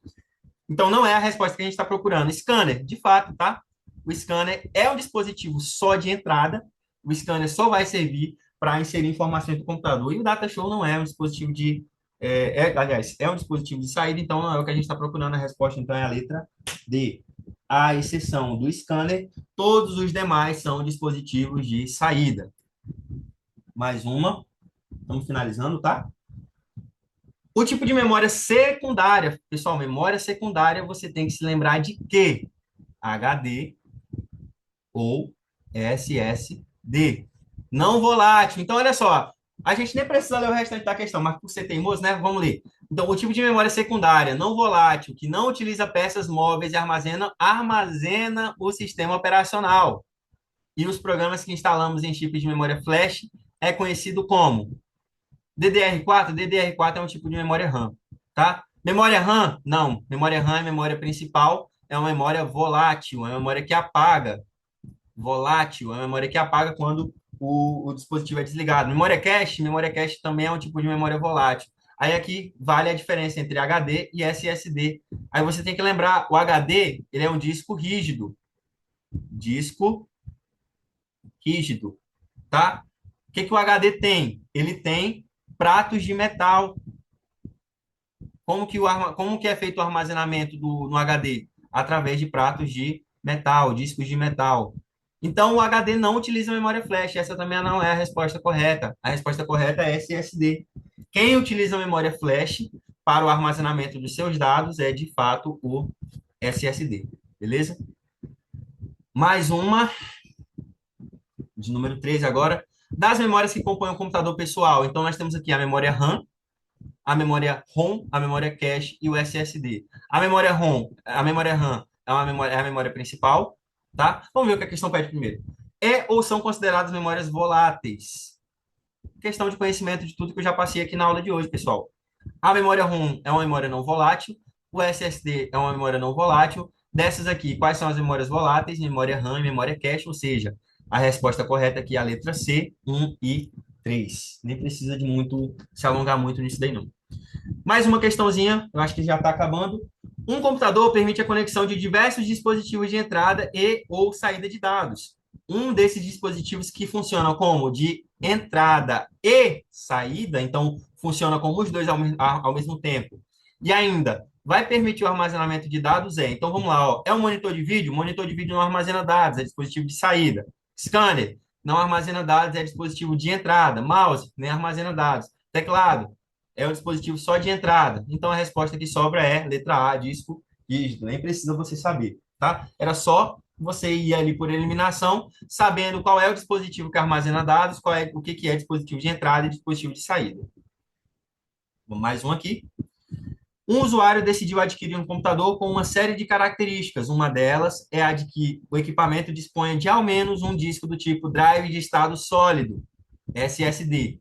Então não é a resposta que a gente está procurando. Scanner, de fato, tá? O scanner é um dispositivo só de entrada. O scanner só vai servir para inserir informações do computador. E o data show não é um dispositivo de. Aliás, é um dispositivo de saída, então não é o que a gente está procurando. A resposta, então, é a letra D. À exceção do scanner, todos os demais são dispositivos de saída. Mais uma. Estamos finalizando, tá? O tipo de memória secundária, pessoal, memória secundária, você tem que se lembrar de que HD ou SSD. Não volátil. Então, olha só, a gente nem precisa ler o restante da questão, mas por ser teimoso, né? Vamos ler. Então, o tipo de memória secundária, não volátil, que não utiliza peças móveis e armazena o sistema operacional. E os programas que instalamos em chips de memória flash é conhecido como DDR4. DDR4 é um tipo de memória RAM, tá? Memória RAM? Não. Memória RAM é memória principal, é uma memória volátil, é uma memória que apaga. Volátil é uma memória que apaga quando o dispositivo é desligado. Memória cache também é um tipo de memória volátil. Aí aqui vale a diferença entre HD e SSD. Aí você tem que lembrar, o HD, ele é um disco rígido. Disco rígido, tá? O que que o HD tem? Ele tem pratos de metal. Como que é feito o armazenamento no HD? Através de pratos de metal, discos de metal. Então, o HD não utiliza memória flash. Essa também não é a resposta correta. A resposta correta é SSD. Quem utiliza memória flash para o armazenamento dos seus dados é, de fato, o SSD. Beleza? Mais uma, de número 13 agora. Das memórias que compõem o computador pessoal, então nós temos aqui a memória RAM, a memória ROM, a memória cache e o SSD. A memória ROM, a memória RAM é a memória principal, tá? Vamos ver o que a questão pede primeiro. É ou são consideradas memórias voláteis? Questão de conhecimento de tudo que eu já passei aqui na aula de hoje, pessoal. A memória ROM é uma memória não volátil, o SSD é uma memória não volátil. Dessas aqui, quais são as memórias voláteis? Memória RAM e memória cache, ou seja, a resposta correta aqui é a letra C, 1 e 3. Nem precisa de muito se alongar muito nisso daí, não. Mais uma questãozinha, eu acho que já está acabando. Um computador permite a conexão de diversos dispositivos de entrada e ou saída de dados. Um desses dispositivos que funciona como de entrada e saída, então funciona como os dois ao mesmo tempo. E ainda, vai permitir o armazenamento de dados? Então vamos lá, ó. É um monitor de vídeo? Monitor de vídeo não armazena dados, é dispositivo de saída. Scanner, não armazena dados, é dispositivo de entrada. Mouse, nem armazena dados. Teclado, é um dispositivo só de entrada. Então a resposta que sobra é letra A, disco rígido. Nem precisa você saber, tá? Era só você ir ali por eliminação, sabendo qual é o dispositivo que armazena dados, qual é o que é dispositivo de entrada e dispositivo de saída. Mais um aqui. Um usuário decidiu adquirir um computador com uma série de características. Uma delas é a de que o equipamento disponha de ao menos um disco do tipo drive de estado sólido, SSD.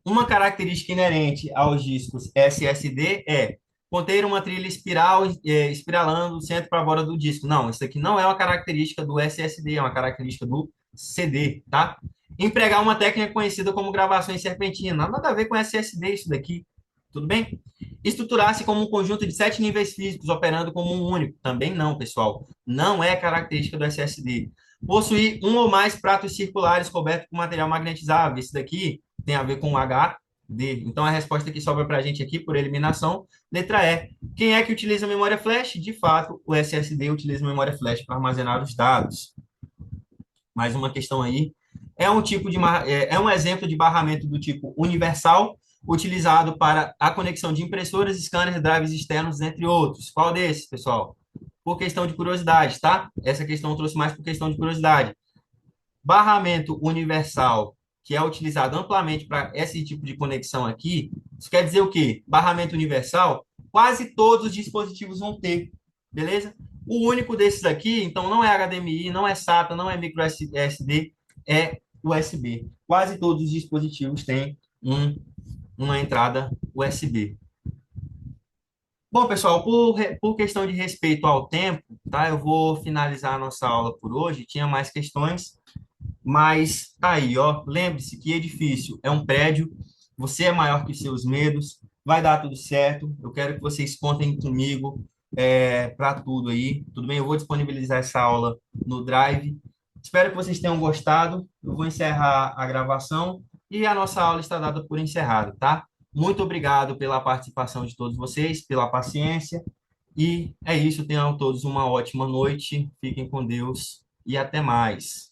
Uma característica inerente aos discos SSD é conter uma trilha espiral, espiralando do centro para a borda do disco. Não, isso aqui não é uma característica do SSD, é uma característica do CD, tá? Empregar uma técnica conhecida como gravação em serpentina. Nada a ver com SSD isso daqui, tudo bem? Estruturar-se como um conjunto de 7 níveis físicos, operando como um único. Também não, pessoal. Não é característica do SSD. Possuir um ou mais pratos circulares cobertos com material magnetizável. Isso daqui tem a ver com o HD. Então, a resposta que sobra para a gente aqui, por eliminação, letra E. Quem é que utiliza memória flash? De fato, o SSD utiliza memória flash para armazenar os dados. Mais uma questão aí. É um exemplo de barramento do tipo universal, utilizado para a conexão de impressoras, scanners, drives externos, entre outros. Qual desses, pessoal? Por questão de curiosidade, tá? Essa questão eu trouxe mais por questão de curiosidade. Barramento universal, que é utilizado amplamente para esse tipo de conexão aqui, isso quer dizer o quê? Barramento universal, quase todos os dispositivos vão ter, beleza? O único desses aqui, então, não é HDMI, não é SATA, não é micro SD, é USB. Quase todos os dispositivos têm uma entrada USB. Bom, pessoal, por questão de respeito ao tempo, tá? Eu vou finalizar a nossa aula por hoje. Tinha mais questões, mas tá aí, ó. Lembre-se que edifício é um prédio, você é maior que os seus medos, vai dar tudo certo. Eu quero que vocês contem comigo para tudo aí, tudo bem? Eu vou disponibilizar essa aula no Drive. Espero que vocês tenham gostado. Eu vou encerrar a gravação e a nossa aula está dada por encerrada, tá? Muito obrigado pela participação de todos vocês, pela paciência. E é isso. Tenham todos uma ótima noite. Fiquem com Deus e até mais.